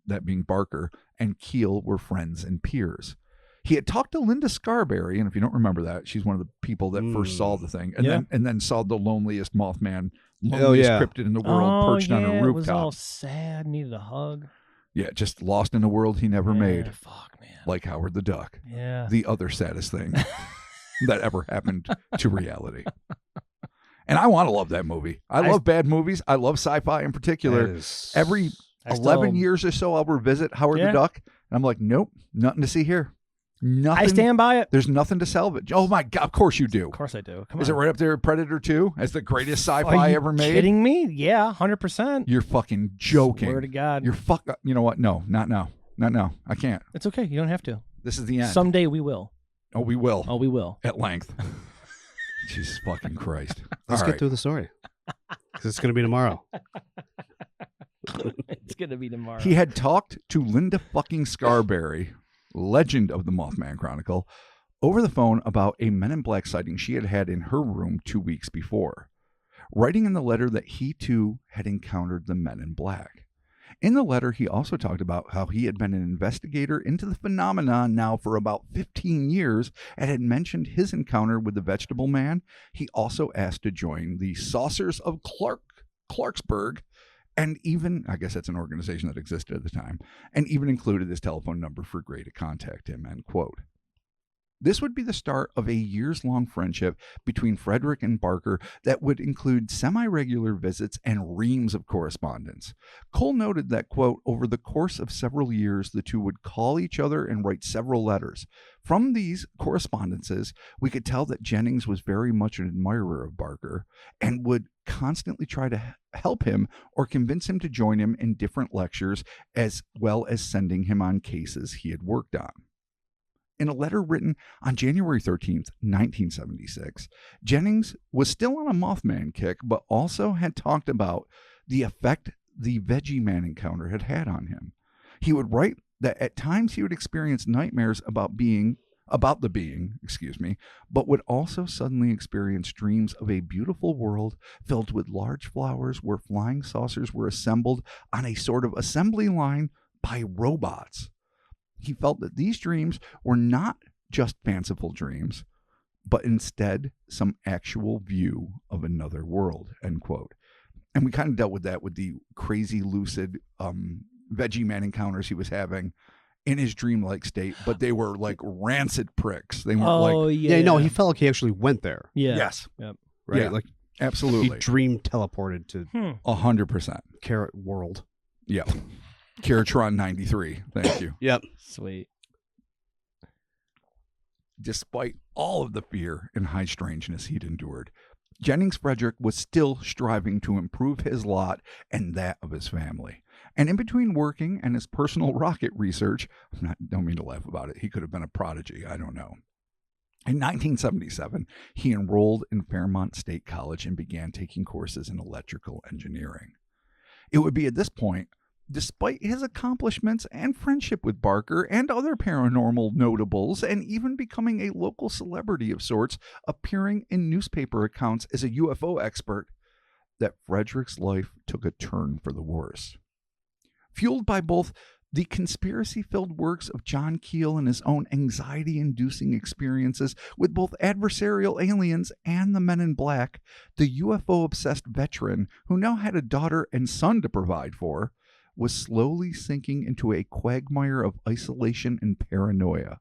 that being Barker, and Keel were friends and peers. He had talked to Linda Scarberry, and if you don't remember that, she's one of the people that first saw the thing, and then saw the loneliest Mothman, cryptid in the world, perched on a rooftop. It was all sad, needed a hug. Yeah, just lost in a world he never made. Fuck, man. Like Howard the Duck. Yeah. The other saddest thing that ever happened to reality. And I want to love that movie. I love bad movies. I love sci-fi in particular. Every 11 years or so, I'll revisit Howard the Duck. And I'm like, nope, nothing to see here. Nothing. I stand by it. There's nothing to salvage. Oh my God, of course you do. Of course I do. Come Is on. it right up there with Predator 2 as the greatest Are sci-fi you ever made? kidding me? Yeah, 100%. You're fucking joking. Swear to God. You're you know what? No, not now. Not now. I can't. It's okay. You don't have to. This is the end. Someday we will. Oh, we will. Oh, we will. At length. Jesus fucking Christ. Let's All get right. through the story. Because it's going to be tomorrow. It's going to be tomorrow. He had talked to Linda fucking Scarberry, legend of the Mothman Chronicle, over the phone about a Men in Black sighting she had had in her room 2 weeks before, writing in the letter that he too had encountered the Men in Black. In the letter, he also talked about how he had been an investigator into the phenomenon now for about 15 years and had mentioned his encounter with the Vegetable Man. He also asked to join the Saucers of Clarksburg, and even, I guess that's an organization that existed at the time, and even included his telephone number for Gray to contact him, end quote. This would be the start of a years-long friendship between Frederick and Barker that would include semi-regular visits and reams of correspondence. Cole noted that, quote, over the course of several years, the two would call each other and write several letters. From these correspondences, we could tell that Jennings was very much an admirer of Barker and would constantly try to help him or convince him to join him in different lectures, as well as sending him on cases he had worked on. In a letter written on January 13th, 1976, Jennings was still on a Mothman kick, but also had talked about the effect the Veggie Man encounter had had on him. He would write that at times he would experience nightmares about the being, but would also suddenly experience dreams of a beautiful world filled with large flowers where flying saucers were assembled on a sort of assembly line by robots. He felt that these dreams were not just fanciful dreams, but instead some actual view of another world, end quote. And we kind of dealt with that with the crazy lucid Veggie Man encounters he was having in his dreamlike state, but they were like rancid pricks. They weren't Yeah, no, he felt like he actually went there. Yeah. Yes. Yep. Right? Yeah, Like absolutely. he dream teleported to 100%. Carrot World. Yeah. Kiratron 93. Thank you. Yep. Sweet. Despite all of the fear and high strangeness he'd endured, Jennings Frederick was still striving to improve his lot and that of his family. And in between working and his personal rocket research, don't mean to laugh about it, he could have been a prodigy, I don't know. In 1977, he enrolled in Fairmont State College and began taking courses in electrical engineering. It would be at this point, despite his accomplishments and friendship with Barker and other paranormal notables, and even becoming a local celebrity of sorts, appearing in newspaper accounts as a UFO expert, that Frederick's life took a turn for the worse. Fueled by both the conspiracy-filled works of John Keel and his own anxiety-inducing experiences with both adversarial aliens and the Men in Black, the UFO-obsessed veteran, who now had a daughter and son to provide for, was slowly sinking into a quagmire of isolation and paranoia.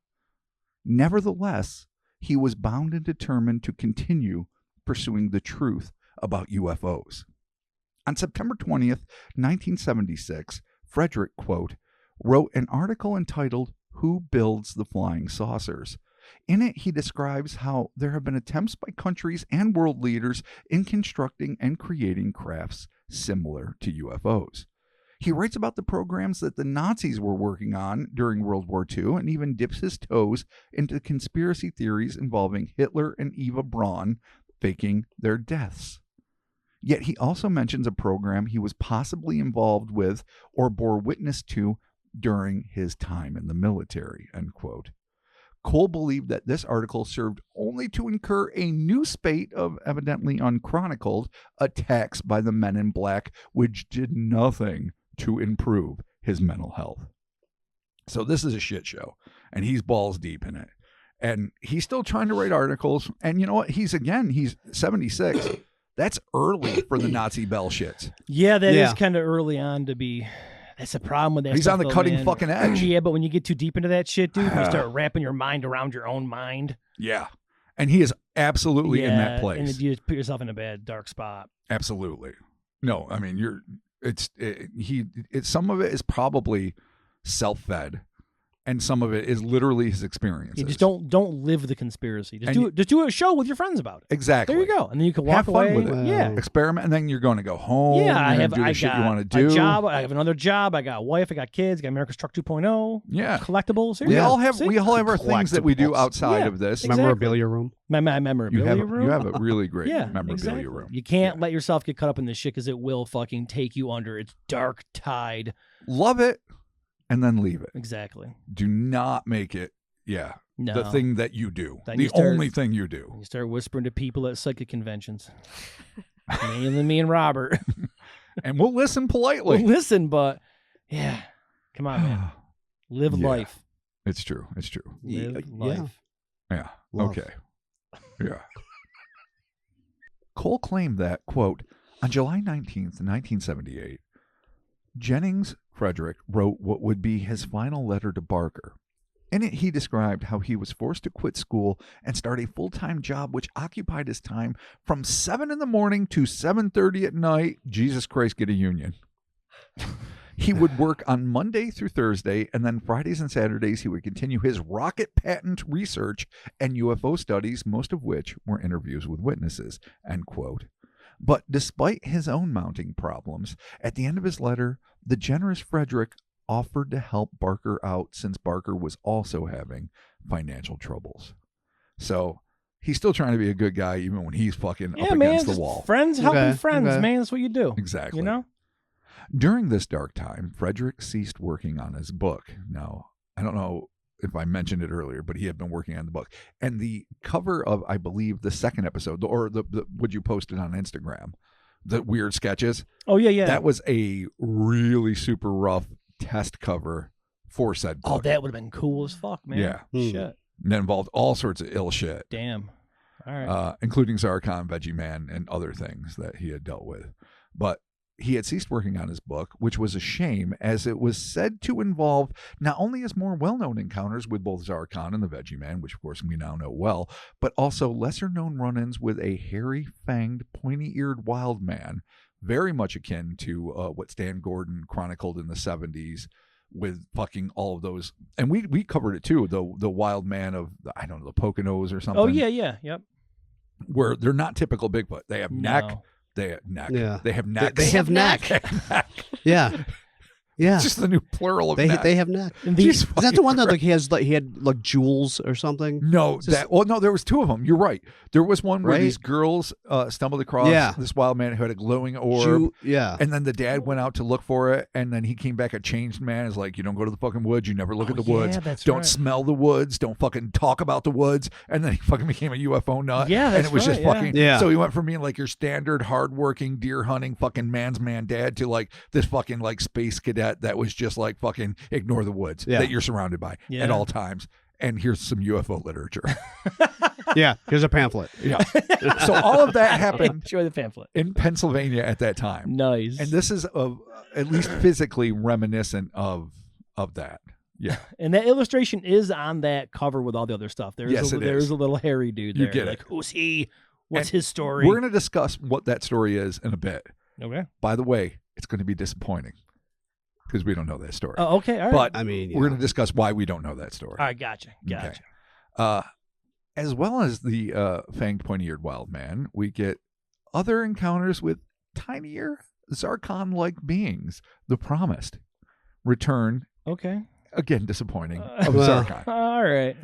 Nevertheless, he was bound and determined to continue pursuing the truth about UFOs. On September 20th, 1976, Frederick, quote, wrote an article entitled Who Builds the Flying Saucers? In it, he describes how there have been attempts by countries and world leaders in constructing and creating crafts similar to UFOs. He writes about the programs that the Nazis were working on during World War II and even dips his toes into conspiracy theories involving Hitler and Eva Braun faking their deaths. Yet he also mentions a program he was possibly involved with or bore witness to during his time in the military, end quote. Cole believed that this article served only to incur a new spate of evidently unchronicled attacks by the men in black, which did nothing to improve his mental health. So this is a shit show, and he's balls deep in it. And he's still trying to write articles. And you know what? He's 76. That's early for the Nazi bell shits. Yeah, that is kind of early on to be. That's the problem with that. He's stuff, on the though, cutting man. fucking edge. Yeah, but when you get too deep into that shit, dude, you start wrapping your mind around your own mind. Yeah. And he is absolutely in that place. And you just put yourself in a bad, dark spot. Absolutely. No, I mean, some of it is probably self-fed, and some of it is literally his experiences. You just don't live the conspiracy. Just do a show with your friends about it. Exactly. There you go, and then you can walk Have away. fun with it. Yeah. Experiment, and then you're going to go home. Yeah, I do the shit you want to do. a job. I have another job. I got a wife. I got kids. I got America's Truck 2.0. Yeah. Collectibles. We all have See? our things that we do Collectibles. outside Yeah, of this. exactly. Memorabilia room. My memorabilia room. You have a really great memorabilia exactly. room. You can't let yourself get caught up in this shit because it will fucking take you under its dark tide. Love it, and then leave it. Exactly. Do not make it. Yeah. No. The thing that you do. Then The you start- only thing you do. You start whispering to people at psychic conventions. Mainly me and Robert. And we'll listen politely. Well, listen, but yeah, come on, man. Live Yeah. life. It's true. It's true. Live Yeah. life. Yeah. Love. Okay. Yeah. Cole claimed that, quote, on July 19th, 1978, Jennings Frederick wrote what would be his final letter to Barker. In it, he described how he was forced to quit school and start a full-time job which occupied his time from 7 in the morning to 7:30 at night. Jesus Christ, get a union. He would work on Monday through Thursday, and then Fridays and Saturdays he would continue his rocket patent research and UFO studies, most of which were interviews with witnesses, end quote. But despite his own mounting problems, at the end of his letter, the generous Frederick offered to help Barker out since Barker was also having financial troubles. So he's still trying to be a good guy even when he's fucking up against the wall. Friends helping Okay, friends, okay. man. That's what you do. Exactly. You know? During this dark time, Frederick ceased working on his book. Now, I don't know if I mentioned it earlier, but he had been working on the book. And the cover of, I believe, the second episode, or the would you post it on Instagram, the weird sketches. Oh, yeah. That was a really super rough test cover for said book. Oh, that would have been cool as fuck, man. Yeah. Shit. And that involved all sorts of ill shit, Damn. All right. including Zarkon, Veggie Man, and other things that he had dealt with. But he had ceased working on his book, which was a shame, as it was said to involve not only his more well-known encounters with both Zarkon and the Veggie Man, which of course we now know well, but also lesser-known run-ins with a hairy-fanged, pointy-eared wild man, very much akin to what Stan Gordon chronicled in the 70s with fucking all of those. And we covered it too, the wild man of, I don't know, the Poconos or something. Oh, yeah. Yep. Where they're not typical Bigfoot. They have neck. No. They have neck. Yeah. They have neck. They have neck. Yeah. Yeah. It's just the new plural of They neck. they have neck. And the- Is that the one that he had like jewels or something? No, no, there was two of them. You're right. There was one where Right? these girls stumbled across this wild man who had a glowing orb. Yeah. And then the dad went out to look for it, and then he came back a changed man. Is like, you don't go to the fucking woods. You never look at the woods. Yeah, that's don't right. smell the woods. Don't fucking talk about the woods. And then he fucking became a UFO nut. Yeah, and that's it was just right, fucking. yeah. So he went from being like your standard hardworking deer hunting fucking man's man dad to like this fucking like space cadet that was just like fucking ignore the woods Yeah. that you're surrounded by Yeah. at all times. and here's some UFO literature. Yeah, here's a pamphlet. Yeah. So all of that happened Show the pamphlet. in Pennsylvania at that time. Nice. And this is at least physically reminiscent of that. Yeah. And that illustration is on that cover with all the other stuff. There's Yes, it there's is. a little hairy dude You there. get like, it. who's he? What's And his story? We're going to discuss what that story is in a bit. Okay. By the way, it's going to be disappointing because we don't know that story. Oh, okay. All right. But I mean, we're going to discuss why we don't know that story. All right. Gotcha. Gotcha. Okay. As well as the fanged, pointy-eared wild man, we get other encounters with tinier Zarkon-like beings. The promised return, Okay. again disappointing, of Well. Zarkon. All right.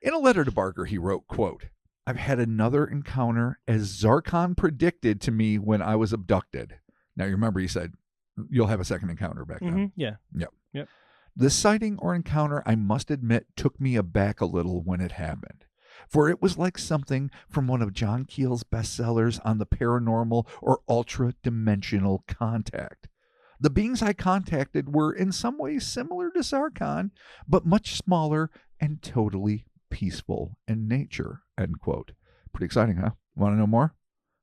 In a letter to Barker, he wrote, quote, "I've had another encounter as Zarkon predicted to me when I was abducted." Now, you remember he said, you'll have a second encounter back then. Mhm. Yeah. This sighting or encounter, I must admit, took me aback a little when it happened. For it was like something from one of John Keel's bestsellers on the paranormal or ultra-dimensional contact. The beings I contacted were in some ways similar to Zarkon, but much smaller and totally peaceful in nature, end quote. Pretty exciting, huh? Want to know more?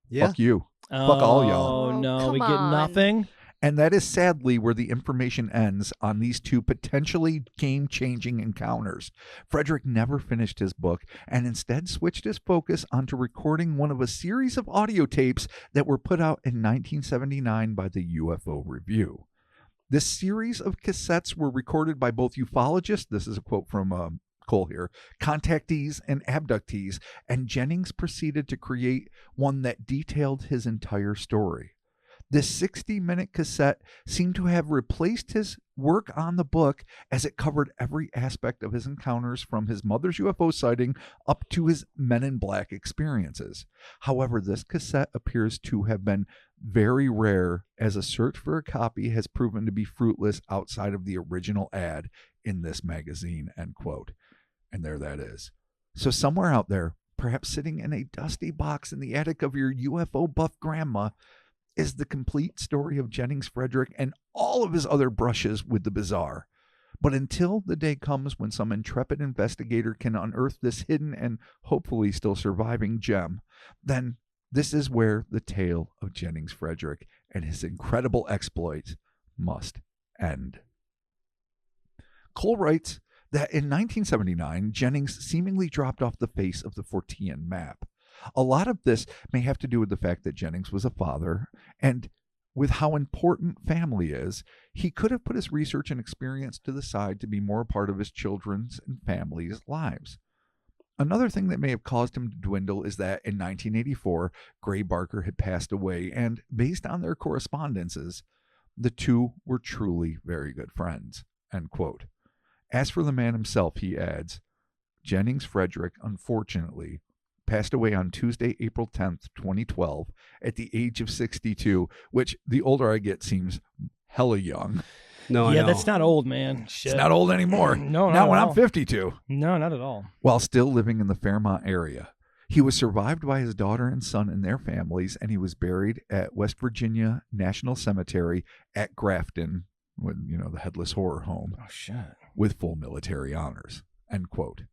yeah. Fuck you. Fuck all y'all. Oh, no. Come We get on. nothing. And that is sadly where the information ends on these two potentially game-changing encounters. Frederick never finished his book and instead switched his focus onto recording one of a series of audio tapes that were put out in 1979 by the UFO Review. This series of cassettes were recorded by both ufologists, this is a quote from Cole here, contactees and abductees, and Jennings proceeded to create one that detailed his entire story. This 60-minute cassette seemed to have replaced his work on the book as it covered every aspect of his encounters from his mother's UFO sighting up to his Men in Black experiences. However, this cassette appears to have been very rare as a search for a copy has proven to be fruitless outside of the original ad in this magazine, end quote. And there that is. So somewhere out there, perhaps sitting in a dusty box in the attic of your UFO buff grandma, is the complete story of Jennings Frederick and all of his other brushes with the bizarre. But until the day comes when some intrepid investigator can unearth this hidden and hopefully still surviving gem, then this is where the tale of Jennings Frederick and his incredible exploits must end. Cole writes that in 1979, Jennings seemingly dropped off the face of the Fortean map. A lot of this may have to do with the fact that Jennings was a father, and with how important family is, he could have put his research and experience to the side to be more a part of his children's and family's lives. Another thing that may have caused him to dwindle is that in 1984, Gray Barker had passed away, and based on their correspondences, the two were truly very good friends, end quote. As for the man himself, he adds, Jennings Frederick, unfortunately, passed away on Tuesday, April 10th, 2012, at the age of 62, which the older I get seems hella young. No, I Yeah, know. that's not old, man. Shit. It's not old anymore. No, Not not when at I'm all. 52. No, not at all. While still living in the Fairmont area. He was survived by his daughter and son and their families, and he was buried at West Virginia National Cemetery at Grafton, with, the Headless Horror Home, Oh, shit. with full military honors, end quote.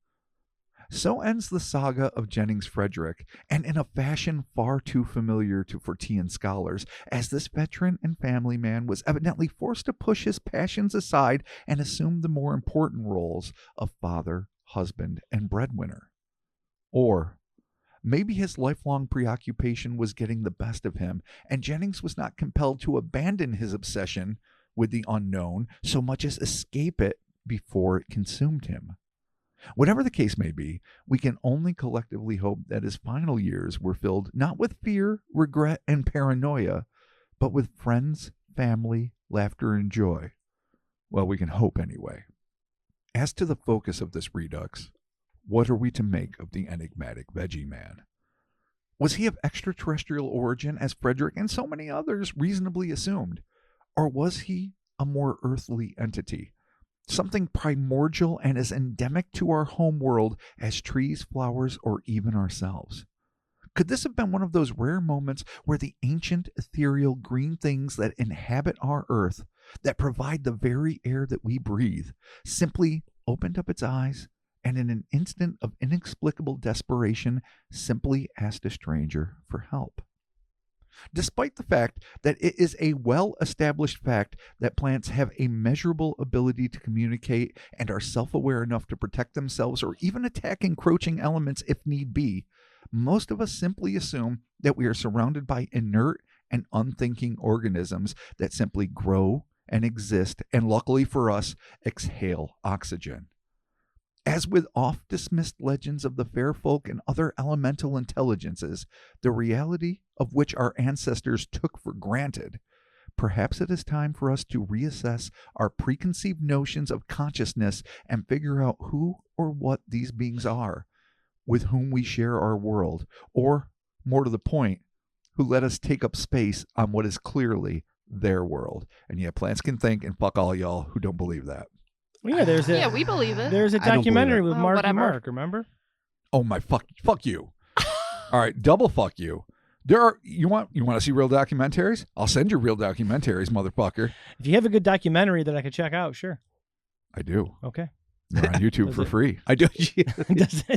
So ends the saga of Jennings Frederick, and in a fashion far too familiar to Fortean scholars, as this veteran and family man was evidently forced to push his passions aside and assume the more important roles of father, husband, and breadwinner. Or maybe his lifelong preoccupation was getting the best of him, and Jennings was not compelled to abandon his obsession with the unknown so much as escape it before it consumed him. Whatever the case may be, we can only collectively hope that his final years were filled not with fear, regret, and paranoia, but with friends, family, laughter, and joy. Well, we can hope anyway. As to the focus of this Redux, what are we to make of the enigmatic Veggie Man? Was he of extraterrestrial origin, as Frederick and so many others reasonably assumed? Or was he a more earthly entity? Something primordial and as endemic to our home world as trees, flowers, or even ourselves? Could this have been one of those rare moments where the ancient, ethereal green things that inhabit our earth, that provide the very air that we breathe, simply opened up its eyes and in an instant of inexplicable desperation, simply asked a stranger for help. Despite the fact that it is a well-established fact that plants have a measurable ability to communicate and are self-aware enough to protect themselves or even attack encroaching elements if need be, most of us simply assume that we are surrounded by inert and unthinking organisms that simply grow and exist and, luckily for us, exhale oxygen. As with oft-dismissed legends of the fair folk and other elemental intelligences, the reality of which our ancestors took for granted, perhaps it is time for us to reassess our preconceived notions of consciousness and figure out who or what these beings are, with whom we share our world, or, more to the point, who let us take up space on what is clearly their world. And yet plants can think, and fuck all y'all who don't believe that. Yeah, there's a Yeah, we believe it. there's a I don't believe documentary it. with Oh, Marky whatever. Mark. Remember? Oh my fuck you. All right, double fuck you. You want to see real documentaries? I'll send you real documentaries, motherfucker. If you have a good documentary that I could check out, sure. I do. Okay. They're on YouTube for free. I do.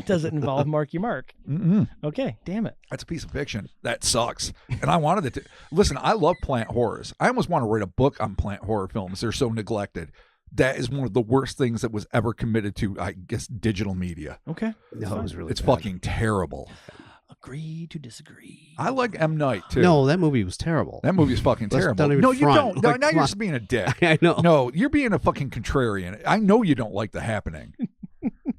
Does it involve Marky Mark? Mm-mm. Okay, damn it. That's a piece of fiction. That sucks. And I wanted it to. Listen, I love plant horrors. I almost want to write a book on plant horror films. They're so neglected. That is one of the worst things that was ever committed to, I guess, digital media. Okay. No, it was really It's bad. fucking terrible. Agree to disagree. I like M. Night, too. No, that movie was terrible. That movie's fucking Let's terrible. not even No, you front. don't. No, Like, now come you're on. just being a dick. I know. No, you're being a fucking contrarian. I know you don't like The Happening.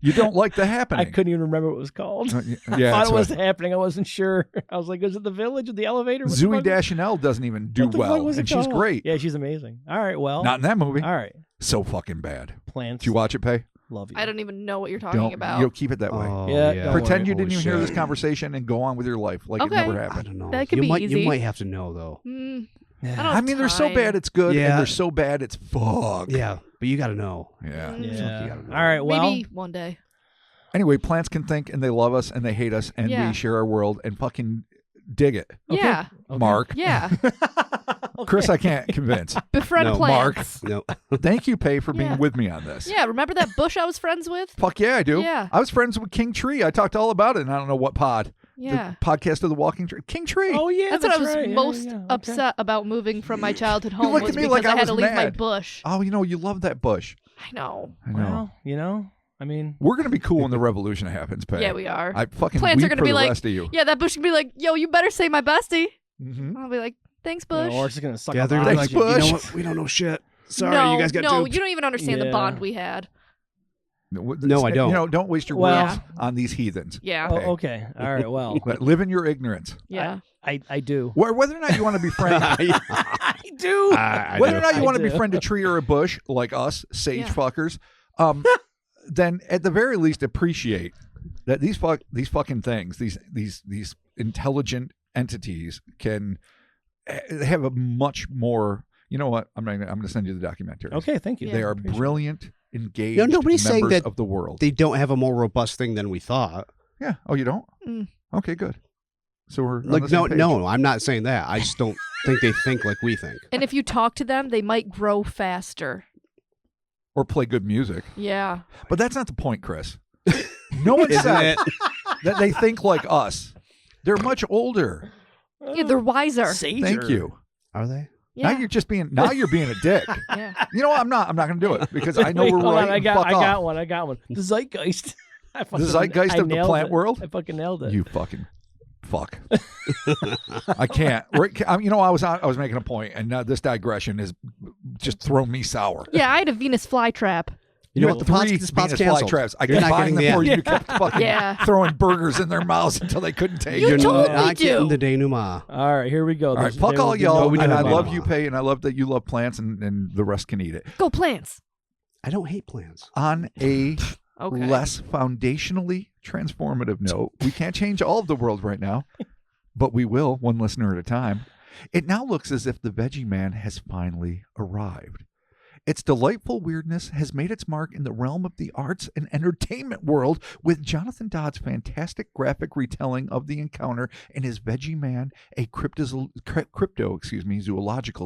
You don't like The I Happening. couldn't even remember what it was called. Yeah, I that's thought it was right. happening. I wasn't sure. I was like, is it the village or the elevator? What the Zooey fuck- Deschanel doesn't even do what the fuck well, was it and she's called? great. Yeah, she's amazing. All right, well. Not in that movie. All right. So fucking bad. Plants. Did you watch it, Pay? Love you. I don't even know what you're talking Don't. about. You'll keep it that way. Oh, Yeah, yeah. don't Pretend worry. you didn't Holy even hear this shit. conversation and go on with your life like it Okay. never I happened. don't know. That could you be might, easy. You might have to know though. I Yeah. don't I mean, they're so time. bad it's good, Yeah. and they're so bad it's fuck. Yeah, but you got to know. Yeah. Mm. Yeah. You gotta know. All right, well. Maybe one day. Anyway, plants can think, and they love us, and they hate us, and Yeah. we share our world, and fucking dig it. Okay. Yeah. Okay. Mark. Yeah. Chris, I can't convince. Befriend No, plants. No. Thank you, Pay, for being Yeah. with me on this. Yeah. Remember that bush I was friends with? Fuck yeah, I do. Yeah. I was friends with King Tree. I talked all about it, and I don't know what pod. Yeah. The podcast of the Walking Tree. King Tree. Oh, yeah. That's what I was right. Yeah, most yeah, okay. upset about moving from my childhood home looked was at me because like I I had was to leave my mad. bush. Oh, you love that bush. I know. I know. Well, I mean. We're going to be cool when the revolution happens, Pay. Yeah, we are. I fucking Plants are weep gonna for be the like, rest of you. Yeah, that bush can be like, yo, you better say my bestie. Mm-hmm. I'll be like, thanks, You know, bush. or it's just going to suck Yeah, up they're gonna be Thanks, like, you know Bush. what? We don't know shit. Sorry, no, you guys got no, duped. you don't even understand the Yeah. bond we had. No, I don't. Don't waste your Well- words on these heathens. Yeah. Oh, okay. All right, well. But live in your ignorance. Yeah. I do. Whether or not you want to befriend, I do. whether or not you I want to do. befriend a tree or a bush like us, sage Yeah. fuckers, then at the very least appreciate that these fucking things, these intelligent entities can have a much more. You know what? I'm going to send you the documentary. Okay, thank you. Yeah. They are Appreciate it. brilliant, engaged No, nobody's saying members that of the world. They don't have a more robust thing than we thought. Yeah. Oh, you don't? Mm. Okay, good. So we're on Like, the same page. no, I'm not saying that. I just don't think they think like we think. And if you talk to them, they might grow faster. Or play good music. Yeah. But that's not the point, Chris. No one Isn't said it? that they think like us. They're much older. Yeah, they're wiser. Sager. Thank you. Are they? Yeah. Now you're being a dick. Yeah. You know what? I'm not going to do it because I know Wait, we're hold right. on, I and got fuck off. one. The zeitgeist. The zeitgeist of the nailed plant it. world? I fucking nailed it. You fucking fuck. I can't. I was making a point, and now this digression has just thrown me sour. Yeah, I had a Venus flytrap. You know had what? The three spot's Venus canceled. flytraps. I You're kept not buying getting them the for you. end. You kept fucking Yeah. throwing burgers in their mouths until they couldn't take You it. told You're me not to. getting the denouement. All right, here we go. All right, There's- fuck there all will be y'all, no and I love denouement. you, Pay, and I love that you love plants, and the rest can eat it. Go plants. I don't hate plants. On a Okay. less foundationally transformative note, we can't change all of the world right now, but we will, one listener at a time. It now looks as if the Veggie Man has finally arrived. Its delightful weirdness has made its mark in the realm of the arts and entertainment world, with Jonathan Dodd's fantastic graphic retelling of the encounter in his Veggie Man, a zoological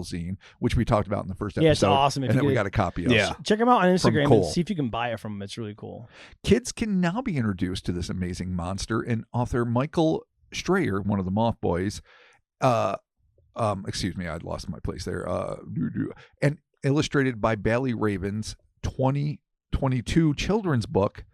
zine, which we talked about in the first episode. Yeah, it's awesome. If And you then we get got a copy of. Yeah. Check them out on Instagram and Cole. see if you can buy it from them. It's really cool. Kids can now be introduced to this amazing monster, and author Michael Strayer, one of the Moth Boys, excuse me, I lost my place there. And illustrated by Bally Raven's 2022 children's book,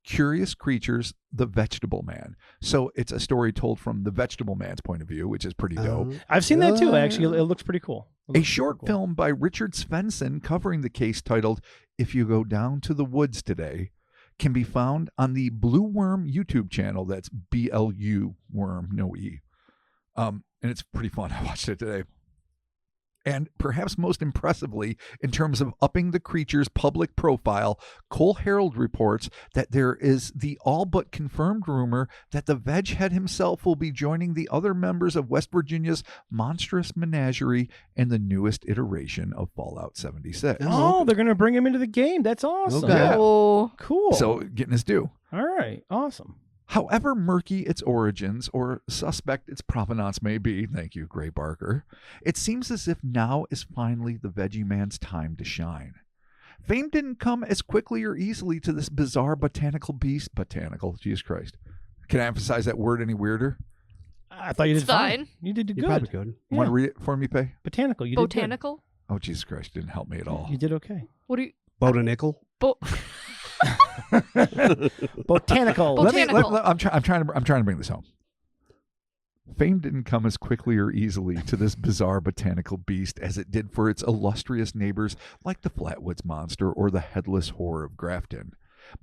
Curious Creatures, The Vegetable Man. So it's a story told from the Vegetable Man's point of view, which is pretty dope. I've seen that too, actually. It looks pretty cool. A short film by Richard Svensson covering the case titled If You Go Down to the Woods Today can be found on the Blue Worm YouTube channel. That's BLU Worm, no E. And it's pretty fun. I watched it today. And perhaps most impressively, in terms of upping the creature's public profile, Cole Harold reports that there is the all but confirmed rumor that the Veg Head himself will be joining the other members of West Virginia's monstrous menagerie in the newest iteration of Fallout 76. Oh, they're going to bring him into the game. That's awesome. Okay. Yeah. Oh. Cool. So getting his due. All right. Awesome. However murky its origins or suspect its provenance may be, thank you, Gray Barker, it seems as if now is finally the Veggie Man's time to shine. Fame didn't come as quickly or easily to this bizarre botanical beast. Botanical, Jesus Christ. Can I emphasize that word any weirder? I thought you did It's fine. fine. You did You good. probably could. Yeah. Want to read it for me, Pay? Botanical. You did good. Botanical? Oh, Jesus Christ, didn't help me at all. You did okay. What do you... Botanical. Botanical. Botanical. I'm trying to bring this home. Fame didn't come as quickly or easily to this bizarre botanical beast as it did for its illustrious neighbors like the Flatwoods Monster or the Headless Horror of Grafton.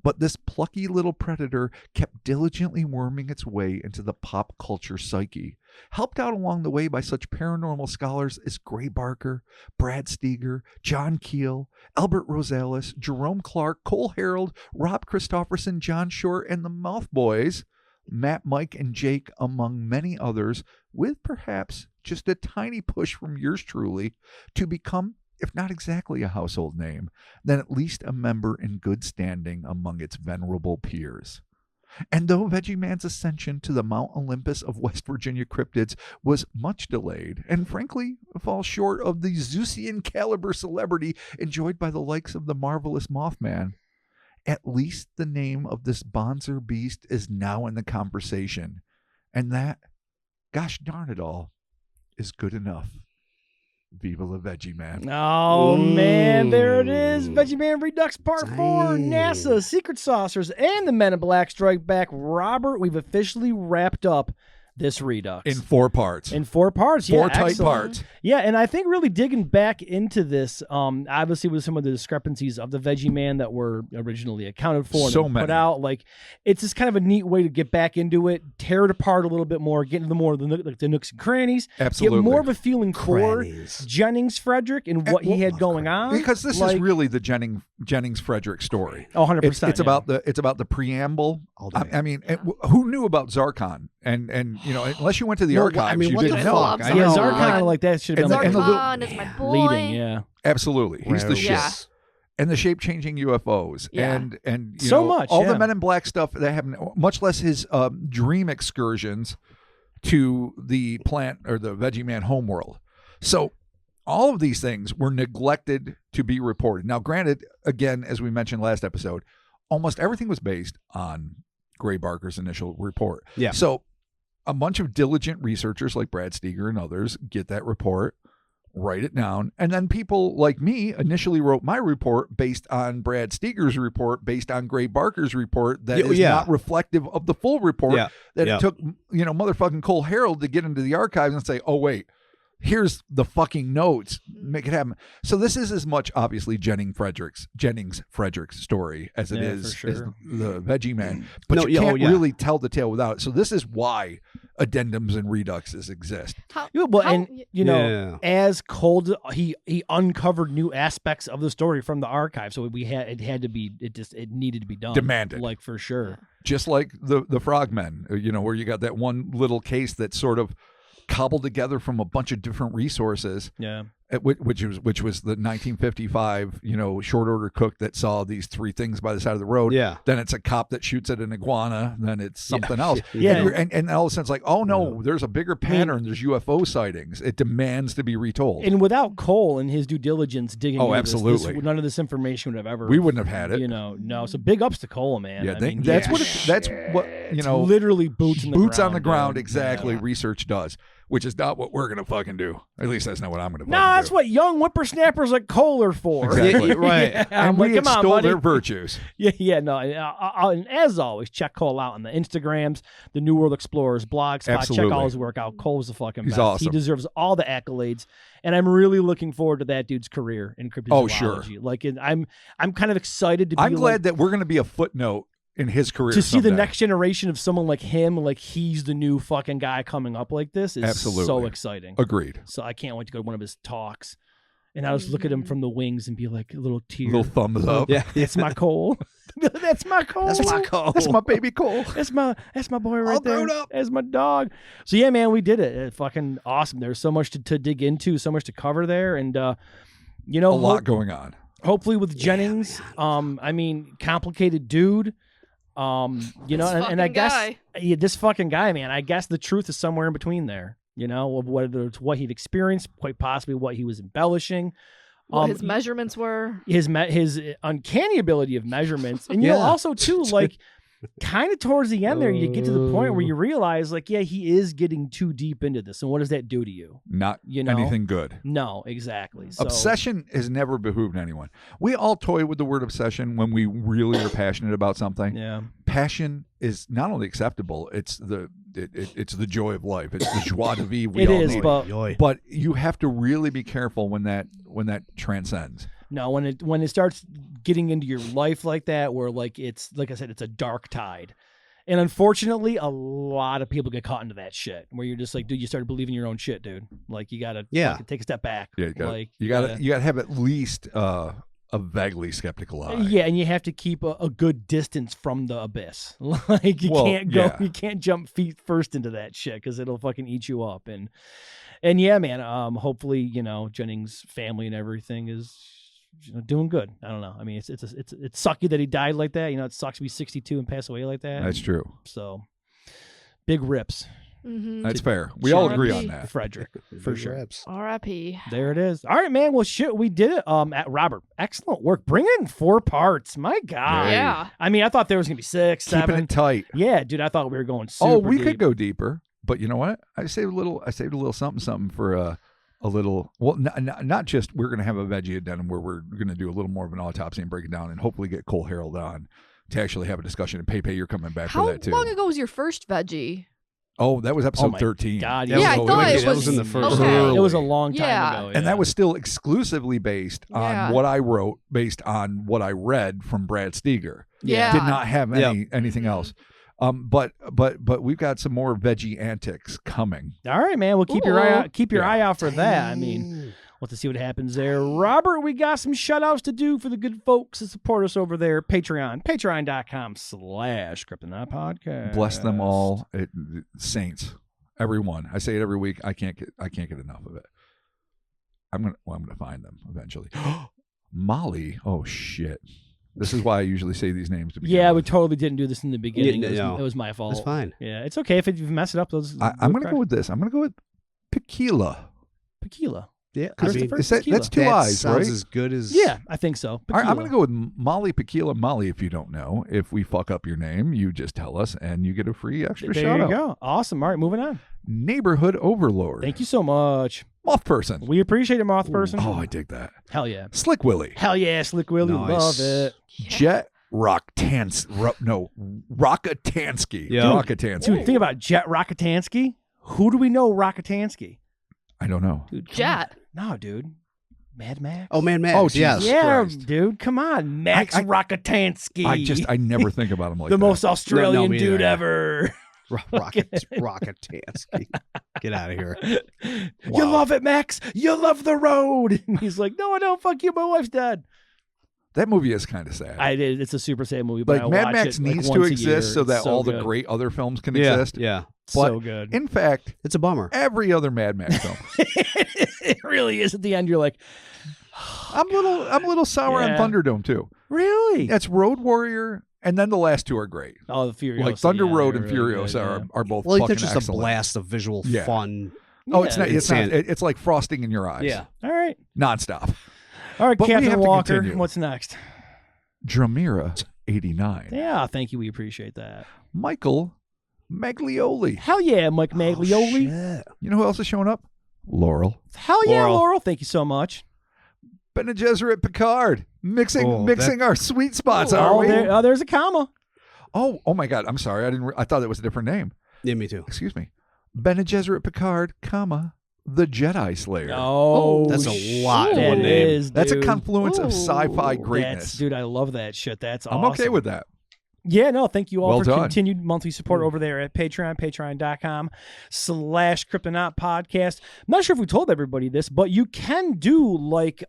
But this plucky little predator kept diligently worming its way into the pop culture psyche, helped out along the way by such paranormal scholars as Gray Barker, Brad Steger, John Keel, Albert Rosales, Jerome Clark, Cole Harold, Rob Christofferson, John Short, and the Moth Boys, Matt, Mike, and Jake, among many others, with perhaps just a tiny push from yours truly to become, if not exactly a household name, then at least a member in good standing among its venerable peers. And though Veggie Man's ascension to the Mount Olympus of West Virginia cryptids was much delayed, and frankly falls short of the Zeusian caliber celebrity enjoyed by the likes of the marvelous Mothman, at least the name of this bonzer beast is now in the conversation. And that, gosh darn it all, is good enough. Viva la Veggie Man. Oh, man, there it is. Ooh. Veggie Man Redux Part 4, Dang. NASA, Secret Saucers, and the Men in Black Strike Back. Robert, we've officially wrapped up this Redux. In 4 parts. In 4 parts, yeah. Four tight excellent. parts. Yeah, and I think really digging back into this, obviously with some of the discrepancies of the Veggie Man that were originally accounted for and So then many. put out, like it's just kind of a neat way to get back into it, tear it apart a little bit more, get into the more of the nooks and crannies, Absolutely. get more of a feeling for Crannies. Jennings Frederick and what he had going on. Because this is really the Jennings Frederick story. Oh, 100%. It's about the preamble. All day. I mean, who knew about Zarkon? And you know, unless you went to the No, archives, I mean, you what the didn't know. fuck? I yeah, know, Zarkon, like that should have been and like the little- Zarkon is my boy. leading, yeah. Absolutely, he's the shit. Yeah. And the shape-changing UFOs, Yeah. and you So know, much, all yeah. the Men in Black stuff that happened, much less his dream excursions to the plant or the Veggie Man homeworld. So all of these things were neglected to be reported. Now, granted, again, as we mentioned last episode, almost everything was based on Gray Barker's initial report. Yeah. So a bunch of diligent researchers like Brad Steger and others get that report, write it down, and then people like me initially wrote my report based on Brad Steger's report, based on Gray Barker's report that is not reflective of the full report that it took, you know, motherfucking Cole Harold to get into the archives and say, oh, wait, here's the fucking notes, make it happen. So this is as much obviously Jennings Frederick's story as it Yeah, is for as sure. the Veggie Man, but No, you yeah, can't oh, yeah. really tell the tale without it. So this is why addendums and reduxes exist. Yeah, well, How- and you know, Yeah. as Cold, he uncovered new aspects of the story from the archive, so it had to be it needed to be done, Demanded. like for sure. Just like the Frogmen, you know, where you got that one little case that sort of cobbled together from a bunch of different resources. Yeah, which was the 1955, short order cook that saw these 3 things by the side of the road. Yeah. Then it's a cop that shoots at an iguana. Then it's something else. Yeah. And all of a sudden it's like, oh no, there's a bigger pattern. There's UFO sightings. It demands to be retold. And without Cole and his due diligence digging into absolutely. none of this information would have ever. We wouldn't have had it. No. So big ups to Cole, man. Yeah, I mean, that's what it's literally boots on the ground. dude. Exactly. Research does, which is not what we're gonna fucking do. At least that's not what I'm gonna. No, that's what young whippersnappers like Cole are for. Exactly. Right. Yeah, And I'm we like, come on, extol buddy. their virtues. No. And as always, check Cole out on the Instagrams, the New World Explorers blog spot. Absolutely. Check all his work out. Cole's the fucking He's best. awesome. He deserves all the accolades, and I'm really looking forward to that dude's career in cryptozoology. Oh, sure. Like, I'm kind of excited to be. I'm glad that we're gonna be a footnote in his career to see the someday. next generation of someone like him, like he's the new fucking guy coming up like this is Absolutely. so exciting. Agreed. So I can't wait to go to one of his talks. And I just look at him from the wings and be like a little tear. Little thumbs up. Yeah. That's my Cole. That's my Cole. That's my Cole. That's my baby Cole. That's my boy right All there. grown up. That's my dog. So yeah, man, we did it. Fucking awesome. There's so much to dig into, so much to cover there, and A lot going on. hopefully with Jennings, complicated dude. And I guess guy. this fucking guy, man. I guess the truth is somewhere in between there. Of whether it's what he'd experienced, quite possibly what he was embellishing. What his measurements were. His uncanny ability of measurements, and Yeah. also too like kind of towards the end there, you get to the point where you realize like, yeah, he is getting too deep into this, and what does that do to you? Not anything good. No, exactly. So, Obsession has never behooved anyone. We all toy with the word obsession when we really are passionate about something. Yeah. Passion is not only acceptable; it's the joy of life. It's the joie de vivre we It all is, need. but you have to really be careful when that transcends. no, when it starts getting into your life like that, where like it's like I said, it's a dark tide. And unfortunately, a lot of people get caught into that shit where you're just like, dude, you started believing your own shit, dude. Like you gotta fucking take a step back. Yeah, you gotta gotta have at least a vaguely skeptical eye. Yeah, and you have to keep a good distance from the abyss. Like you can't jump feet first into that shit because it'll fucking eat you up. And yeah, man. Hopefully, Jennings' family and everything is doing good. I don't know. I mean, it's sucky that he died like that. It sucks to be 62 and pass away like that. That's true. So big rips. Mm-hmm. That's fair. We all agree on R.I.P. that. Frederick, for sure. Reps. R.I.P. There it is. All right, man. Well, shit, we did it. At Robert, excellent work. Bring it in 4 parts. My God. Hey. Yeah. I mean, I thought there was gonna be 6, 7. Keeping it tight. Yeah, dude. I thought we were going super. Oh, we deep. could go deeper, but you know what? I saved a little something for a little. Well, not just we're gonna have a veggie addendum where we're gonna do a little more of an autopsy and break it down, and hopefully get Cole Harold on to actually have a discussion. And Pepe, you're coming back How for that too. long ago was your first veggie? Oh, that was episode my 13. God, That Yeah, was I thought early. it That was was in the first. okay. It was a long time Yeah. ago, And that was still exclusively based Yeah. on what I wrote, based on what I read from Brad Steger. Yeah. Did not have anything else. But we've got some more veggie antics coming. all right, man. Well, keep your eye out. Keep your Yeah. eye out for that. I mean, we'll have to see what happens there. Robert, we got some shout outs to do for the good folks that support us over there. Patreon.com/Cryptonaut Podcast. Bless them all, saints, everyone. I say it every week. I can't get enough of it. I'm gonna find them eventually. Molly. Oh shit. This is why I usually say these names to begin Yeah, we with. totally didn't do this in the beginning. Yeah, It was my fault. It's fine. Yeah, it's okay if you mess it up. I'm gonna go with this. I'm gonna go with Tequila. Tequila. Yeah, Christopher That's Tequila. two eyes, sounds right? as good as. Yeah, I think so. All right, I'm Tequila. going to go with Molly Tequila. Molly, if you don't know, if we fuck up your name, you just tell us and you get a free extra There shout you out. go. Awesome. All right, moving on. Neighborhood Overlord. Thank you so much. Moth Person. We appreciate it, Moth Person. Oh, I dig that. Hell yeah. Slick Willie. Hell yeah, Slick Willie. Nice. Love it. Jet Rockatansky. Yeah. Rockatansky. Dude, think about Jet Rockatansky. Who do we know Rockatansky? I don't know. Dude, come Jet. on. No, dude. Mad Max. Oh, man, Max. Oh, Jesus yes. yeah, Christ. dude. Come on. Max I- Rockatansky. I never think about him like the that. most Australian me dude neither. ever. Rockatansky. Get out of here. You love it, Max. You love the road. And he's like, no, I don't. Fuck you. My wife's dead. That movie is kind of sad. It's a super sad movie, but like I Mad watch Max it, like, needs once to a exist year. so that It's all the good. great other films can Yeah, exist. yeah. So But good. in fact, It's a bummer. every other Mad Max film It really is. At the end, you're like, I'm a little sour on Yeah. Thunderdome too. really? That's Road Warrior, and then the last two are great. Oh, the Furiosa. Like Thunder yeah, Road they're and really Furiosa good, are both Well, fucking it's just excellent. a blast of visual Yeah. fun. Oh, it's not. It's not. Insane. It's like frosting in your eyes. Yeah. All right. Nonstop. All right, But we Captain have to Walker, continue. what's next? Dramira 89. Yeah, thank you. We appreciate that. Michael Maglioli. Hell yeah, Mike Maglioli. Shit. You know who else is showing up? Laurel. Hell yeah, Laurel. Laurel. Thank you so much. Bene Gesserit Picard. Mixing our sweet spots, are Oh, we? there's a comma. Oh my God. I'm sorry. I thought it was a different name. Yeah, me too. Excuse me. Bene Gesserit Picard, comma, the Jedi Slayer. Oh, That's a lot in shit. one It name. is, That's a dude. confluence of sci-fi Ooh. greatness. Dude, I love that shit. That's I'm awesome. okay with that. Yeah, no, thank you all Well for done. continued monthly support over there at Patreon, patreon.com/Cryptonaut podcast. I'm not sure if we told everybody this, but you can do like,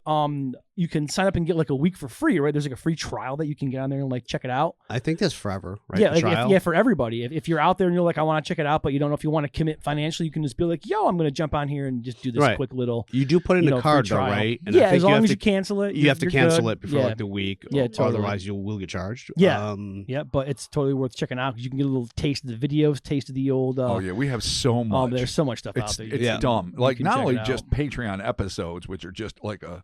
you can sign up and get like a week for free, right? There's like a free trial that you can get on there and like check it out. I think that's forever, right? Yeah, The like trial? yeah, for everybody. If you're out there and you're like, I want to check it out, but you don't know if you want to commit financially, you can just be like, yo, I'm going to jump on here and just do this Right. quick little, You do put in you a know, card, free though, trial. right? And Yeah, I think as long have as to, you cancel it, you have to you're cancel good. it before Yeah. like the week. Yeah, or totally. Otherwise, you will get charged. Yeah. Yeah, but it's totally worth checking out because you can get a little taste of the videos, taste of the old. Oh yeah, we have so much. There's so much stuff out It's there. Yeah. dumb. you Like can not check only it out. just Patreon episodes, which are just like a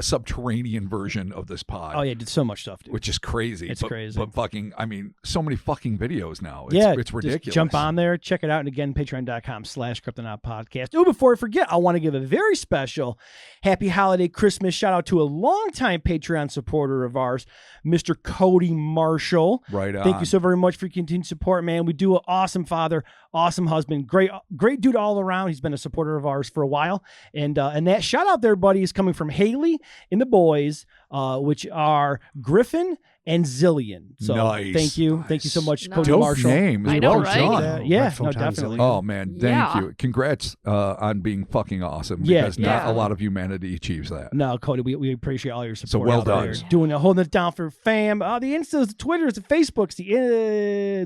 subterranean version of this pod. Oh yeah, did so much stuff, dude. Which is crazy. It's but, crazy. But fucking, I mean, so many fucking videos now. It's, yeah, it's just ridiculous. jump on there, check it out, and again, patreon.com/Cryptonaut podcast. Oh, before I forget, I want to give a very special happy holiday Christmas shout out to a longtime Patreon supporter of ours, Mr. Cody Marshall. Right on. Thank you so very much for your continued support, man. We do an awesome father, awesome husband, great dude all around. He's been a supporter of ours for a while, and that shout out there, buddy, is coming from Haley and the boys, which are Griffin and Zillion. So Nice. thank you so much, Nice. Cody Dope Marshall. names. I know, well right? done. Yeah, Right from no, Tom definitely. Zillion. Oh man, thank Yeah. you. Congrats on being fucking awesome. Yeah, Because not yeah. a lot of humanity achieves that. No, Cody, we appreciate all your support. well out done. there. Doing it, holding it down for fam. The Instas, the Twitters, the Facebooks,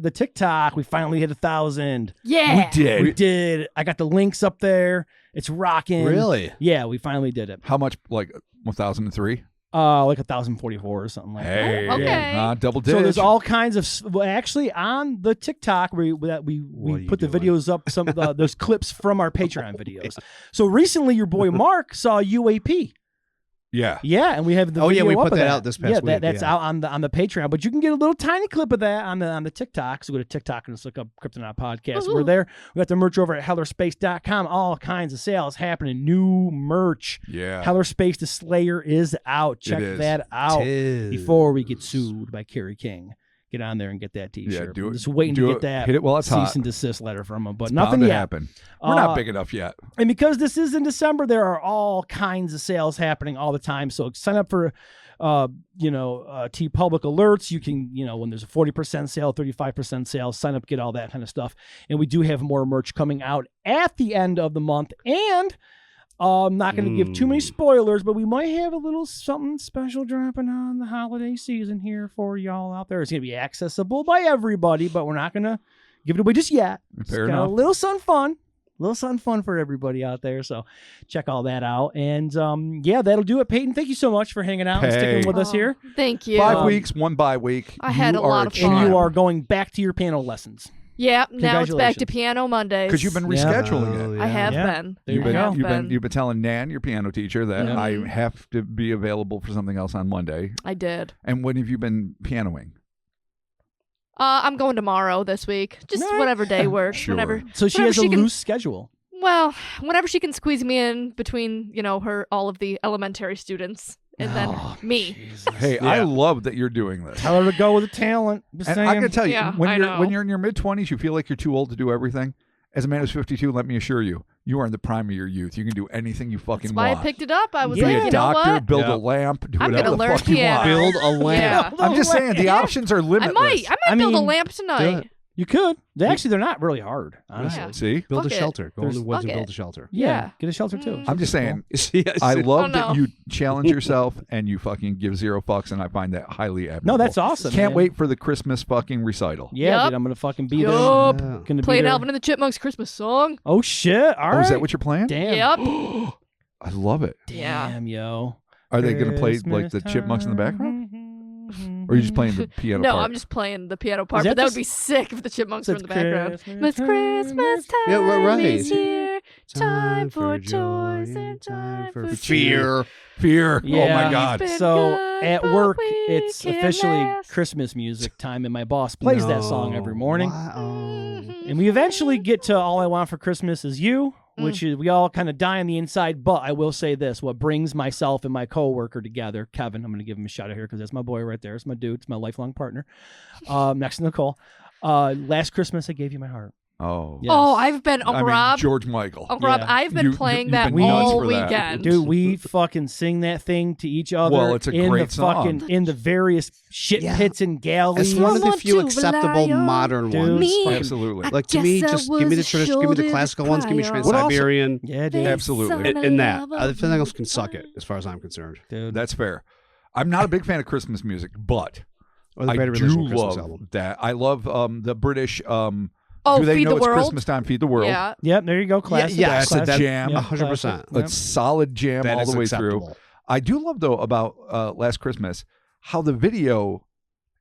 the TikTok. We finally hit 1,000. Yeah. We did. I got the links up there. It's rocking. Really? Yeah, we finally did it. How much? Like 1,003? Like 1,044 or something like Hey, Oh, okay. double that. digit. So there's all kinds of actually on the TikTok we What are put you the doing? videos up. Some of those clips from our Patreon videos. So recently, your boy Mark saw UAP. Yeah. Yeah, and we have the Oh, yeah, video we up put of that out this past week, That's yeah. out on the Patreon, but you can get a little tiny clip of that on the TikTok. So go to TikTok and just look up Cryptonaut Podcast. We're Woohoo. there. We got the merch over at hellerspace.com. All kinds of sales happening. New merch. Yeah. Hellerspace the Slayer is out. Check is. that out Tis. before we get sued by Kerry King. Get on there and get that T-shirt. Yeah, do I'm it. just waiting Do to it. get that Hit it while it's cease hot. and desist letter from him, but It's nothing bound to yet. happen. We're not Uh, big enough yet. And because this is in December, there are all kinds of sales happening all the time. So sign up for, T Public alerts. You can, when there's a 40% sale, 35% sale, sign up, get all that kind of stuff. And we do have more merch coming out at the end of the month. And I'm not going to give too many spoilers, but we might have a little something special dropping on the holiday season here for y'all out there. It's going to be accessible by everybody, but we're not going to give it away just yet. Fair It's got enough. a little something fun for everybody out there. So check all that out. And that'll do it. Peyton, thank you so much for hanging out and sticking Hey. with us here. Thank you. 5 weeks, 1 bye week. I had You a lot are of champ. fun. And you are going back to your piano lessons. Yeah, now it's back to Congratulations. piano Mondays. Because you've been Yeah. rescheduling it. I have Yeah. been. There You've you been, go. you've been telling Nan, your piano teacher, that Yeah. I have to be available for something else on Monday. I did. And when have you been pianoing? I'm going tomorrow this week. Just Nice. whatever day works. Sure. Whenever. So she Whenever has a she can- loose schedule. Well, whenever she can squeeze me in between, all of the elementary students, and then Oh, me. Hey, I love that you're doing this. Tell her to go with the talent. Just And saying. I'm gonna tell you, Yeah, when I you're know. when you're in your mid-20s, you feel like you're too old to do everything. As a man who's 52, let me assure you, you are in the prime of your youth. You can do anything you fucking That's why want. I picked it up. I was Yeah. Be like, a you know doctor, what? build Yeah. a lamp, do I'm whatever gonna the learn fuck you piano. want. Build a lamp. Yeah. I'm just saying, the Yeah. options are I limitless. might I build a mean, lamp tonight. it. You could. They're not really hard, honestly. Yeah. See? Build Fuck a it. shelter. Go in the There's- woods and fuck build it. a shelter. Yeah. Get a shelter too. I'm just saying, Yes. I love no. that you challenge yourself and you fucking give 0 fucks, and I find that highly admirable. No, that's awesome. Can't man. wait for the Christmas fucking recital. Yeah, Yup. dude, I'm gonna fucking be Yup. there. Yeah. Gonna be Playing there. Alvin and the Chipmunks Christmas song. Oh shit! All right. Oh, is that what you're playing? Damn. Yep. I love it. Yeah. Damn, yo. Are they going to play like the chipmunks in the background? Or are you just playing the piano No, part? I'm just playing the piano part, that but that the would be sick if the chipmunks were in the It's background. It's Christmas time Yeah, right. is here. Time for joys and time for fear. Fear. Oh Yeah. my God. Been So good, at but work, we it's can't officially last. Christmas music time, and my boss plays that song every morning. Wow. And we eventually get to All I Want for Christmas Is You, which is we all kind of die on the inside. But I will say this, what brings myself and my coworker together, Kevin, I'm going to give him a shout out here because that's my boy right there. It's my dude. It's my lifelong partner. Next to Nicole. Last Christmas, I gave you my heart. Oh. Yes. Oh, I've been Uncle I mean, Rob. George Michael. Uncle Rob, Yeah. I've been playing you've that been nuts all for that. weekend. Dude, we fucking sing that thing to each other. Well, it's a in great the fucking song. in the various shit Yeah. pits and galleys. It's one of the Someone few to acceptable rely on. modern Dude. ones. Me. Fucking- Absolutely. Like to me, guess I just give me the was tradition, give me the shoulder classical to ones, give me cry on. Trans-Siberian, Yeah, dude. Absolutely. and that. Everything else can suck it, as far as I'm concerned. Dude. That's fair. I'm not a big fan of Christmas music, but Or the I Bad do Religion Christmas love album. that. I love the British. Oh, Do they Feed know the it's World? Christmas time? Feed the World. Yeah. Yep, there you go. Classic. yeah, That's a Classic. jam. Yep, 100%. classic. It's solid jam That all is the way acceptable. through. I do love though about Last Christmas how the video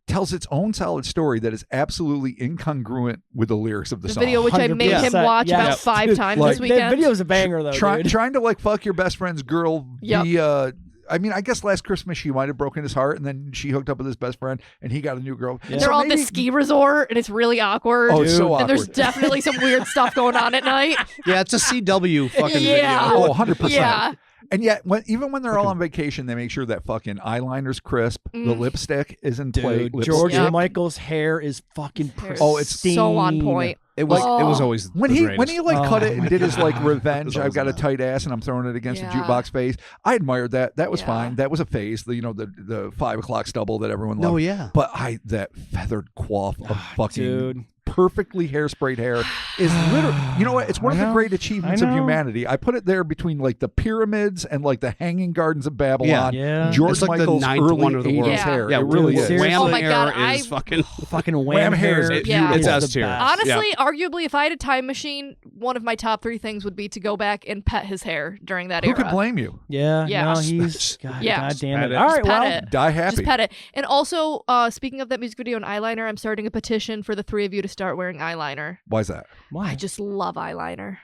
tells its own solid story that is absolutely incongruent with the lyrics of the The song. video, which I made him 100%, watch about yes. 5 times Like, this That weekend. video's a banger, though, dude. Trying to like fuck your best friend's girl. Yep. I mean, I guess Last Christmas she might have broken his heart, and then she hooked up with his best friend, and he got a new girl. Yeah. They're So all at the maybe- ski resort, and it's really awkward. Oh, it's so and there's awkward. definitely some weird stuff going on at night. Yeah, it's a CW fucking Yeah. video. Oh, 100%. Yeah. And yet, even when they're all on vacation, they make sure that fucking eyeliner's crisp, the lipstick is in place. Dude, George Yep. Michael's hair is fucking Hair pristine. Oh, it's so on point. It was Oh. always When the he greatest. like cut it Oh and my did his like God. revenge, It was I've got a always tight ass and I'm throwing it against Yeah. the jukebox face. I admired that. That was Yeah. fine. That was a phase. The 5 o'clock stubble that everyone loved. No, yeah. But that feathered coif of fucking Dude. perfectly hairsprayed hair is literally, you know what? It's one of I the know. great achievements I of know. humanity. I put it there between like the pyramids and like the Hanging Gardens of Babylon. Yeah. George It's like the Michael's ninth early wonder of the 80s world. Yeah. hair. Yeah, it really dude, is. seriously. Oh my hair God, is fucking. fucking wham, Wham hair is Yeah. It's is S the tier. best. Honestly, arguably, if I had a time machine, one of my top 3 things would be to go back and pet his hair during that Who era. could blame you? Yeah, Yeah. no, he's God, Yeah. God damn Pet it. it. All Just right, pet well, it. Die happy. Just pet it. And also, speaking of that music video and eyeliner, I'm starting a petition for the 3 of you to start wearing eyeliner. Why is that? why? I just love eyeliner.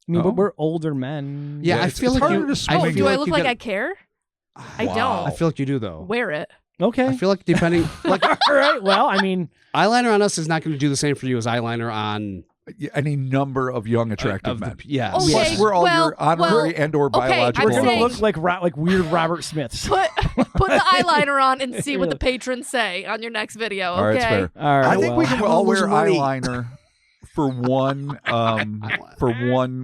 I mean, Oh. we're older men. Yeah, I it's feel like harder you. to I swing. Oh, Maybe do I feel look you like get- I care? I Wow. don't. I feel like you do though. Wear it. Okay. I feel like depending, like All right. Well, I mean, eyeliner on us is not going to do the same for you as eyeliner on Any number of young, attractive of men. yes. Okay, Plus, we're all well, your honorary and or okay, biological. we're I'm gonna saying- look like weird Robert Smiths. Put the eyeliner on and see what the Really. patrons say on your next video. All right, Okay. it's fair. All right. I think we well. can I all wanna wear lose money. eyeliner for one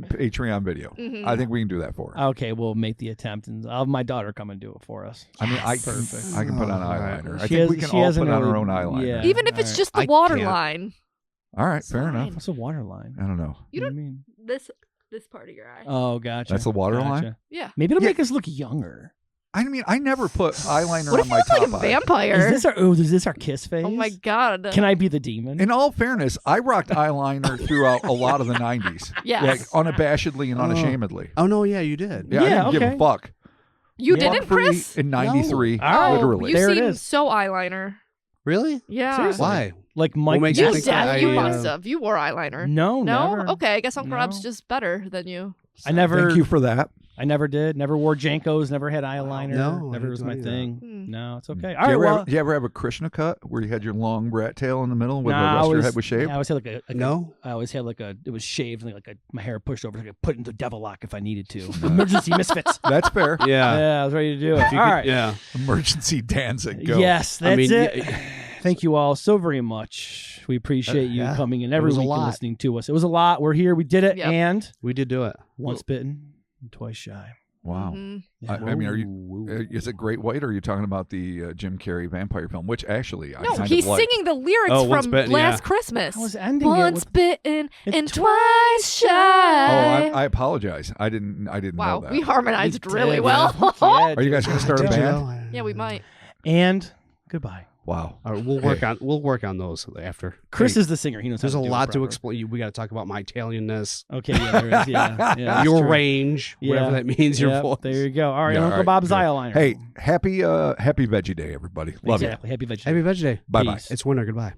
Patreon video. Mhm. I think we can do that for her. Okay, we'll make the attempt, and I'll have my daughter come and do it for us. I mean, I Yes. can put on Oh, eyeliner. I She think has- we can she all hasn't put on our really- own eyeliner. yeah. Even if it's All just the I water can't. line. All right, fair Fine. enough. What's a water line? I don't know. You What don't do mean? this part of your eye. Oh, gotcha. That's the water Gotcha. line? Yeah. Maybe it'll Yeah. make us look younger. I mean, I never put eyeliner What on if you my look like a top eye. vampire? Is this our kiss phase? Oh my god. Can I be the demon? In all fairness, I rocked eyeliner throughout a lot of the 90s. Yes. Like, unabashedly and unashamedly. Oh no, yeah, you did. Yeah, I Yeah, didn't give okay. a fuck. You Yeah. didn't, Free Chris? in 93, All right. literally. You There it seem is. so eyeliner. Really? Yeah. Seriously. Why? Like Mike. makes You, I think def- you I, must have. You wore eyeliner. No, No? never. Okay, I guess Uncle Rob's No. just better than you. I never. Thank you for that. I never did. Never wore Jankos. Never had eyeliner. No, I never didn't was do my any of that. thing. Hmm. No, it's okay. Did All right. Well, you ever have a Krishna cut where you had your long rat tail in the middle where nah, the rest I of your was- head was shaved? I always had like a No? I always had it was shaved and my hair pushed over. So I could put it into devil lock if I needed to. Emergency misfits. That's fair. Yeah. Yeah, I was ready to do it. If you All could- right. Yeah. Emergency Danzig. Go. Yes, that's I mean, it. Thank you all so very much. We appreciate you yeah. coming in It every was a week and lot. listening to us. It was a lot. We're here. We did it. Yep. And We did do it. once bitten, twice shy. Wow. Mhm. I mean, are you? Is it Great White, or are you talking about the Jim Carrey vampire film? Which actually, I No, kind he's of like. singing the lyrics Oh, Once from Bitten, last yeah. Christmas. I was ending it Once with bitten It's and twice shy. Oh, I apologize. I didn't Wow, know that. we harmonized We really did, well. yeah. Are you guys going to start a Did you band? though? Yeah, we might. And goodbye. Wow. All right, we'll work on those after. Chris Hey, is the singer. He knows there's how a to do it lot to proper. explain. We got to talk about my Italianness, Okay, yeah, there is. Yeah, yeah, that's your true. range, whatever Yeah. that means. Your Yep, voice. there you go. All right, Yeah, Uncle all right, Bob's good. eyeliner. Hey, happy Veggie Day, everybody. Love exactly. Happy Veggie. Happy Veggie Day. Bye-bye. Peace. It's winter. Goodbye.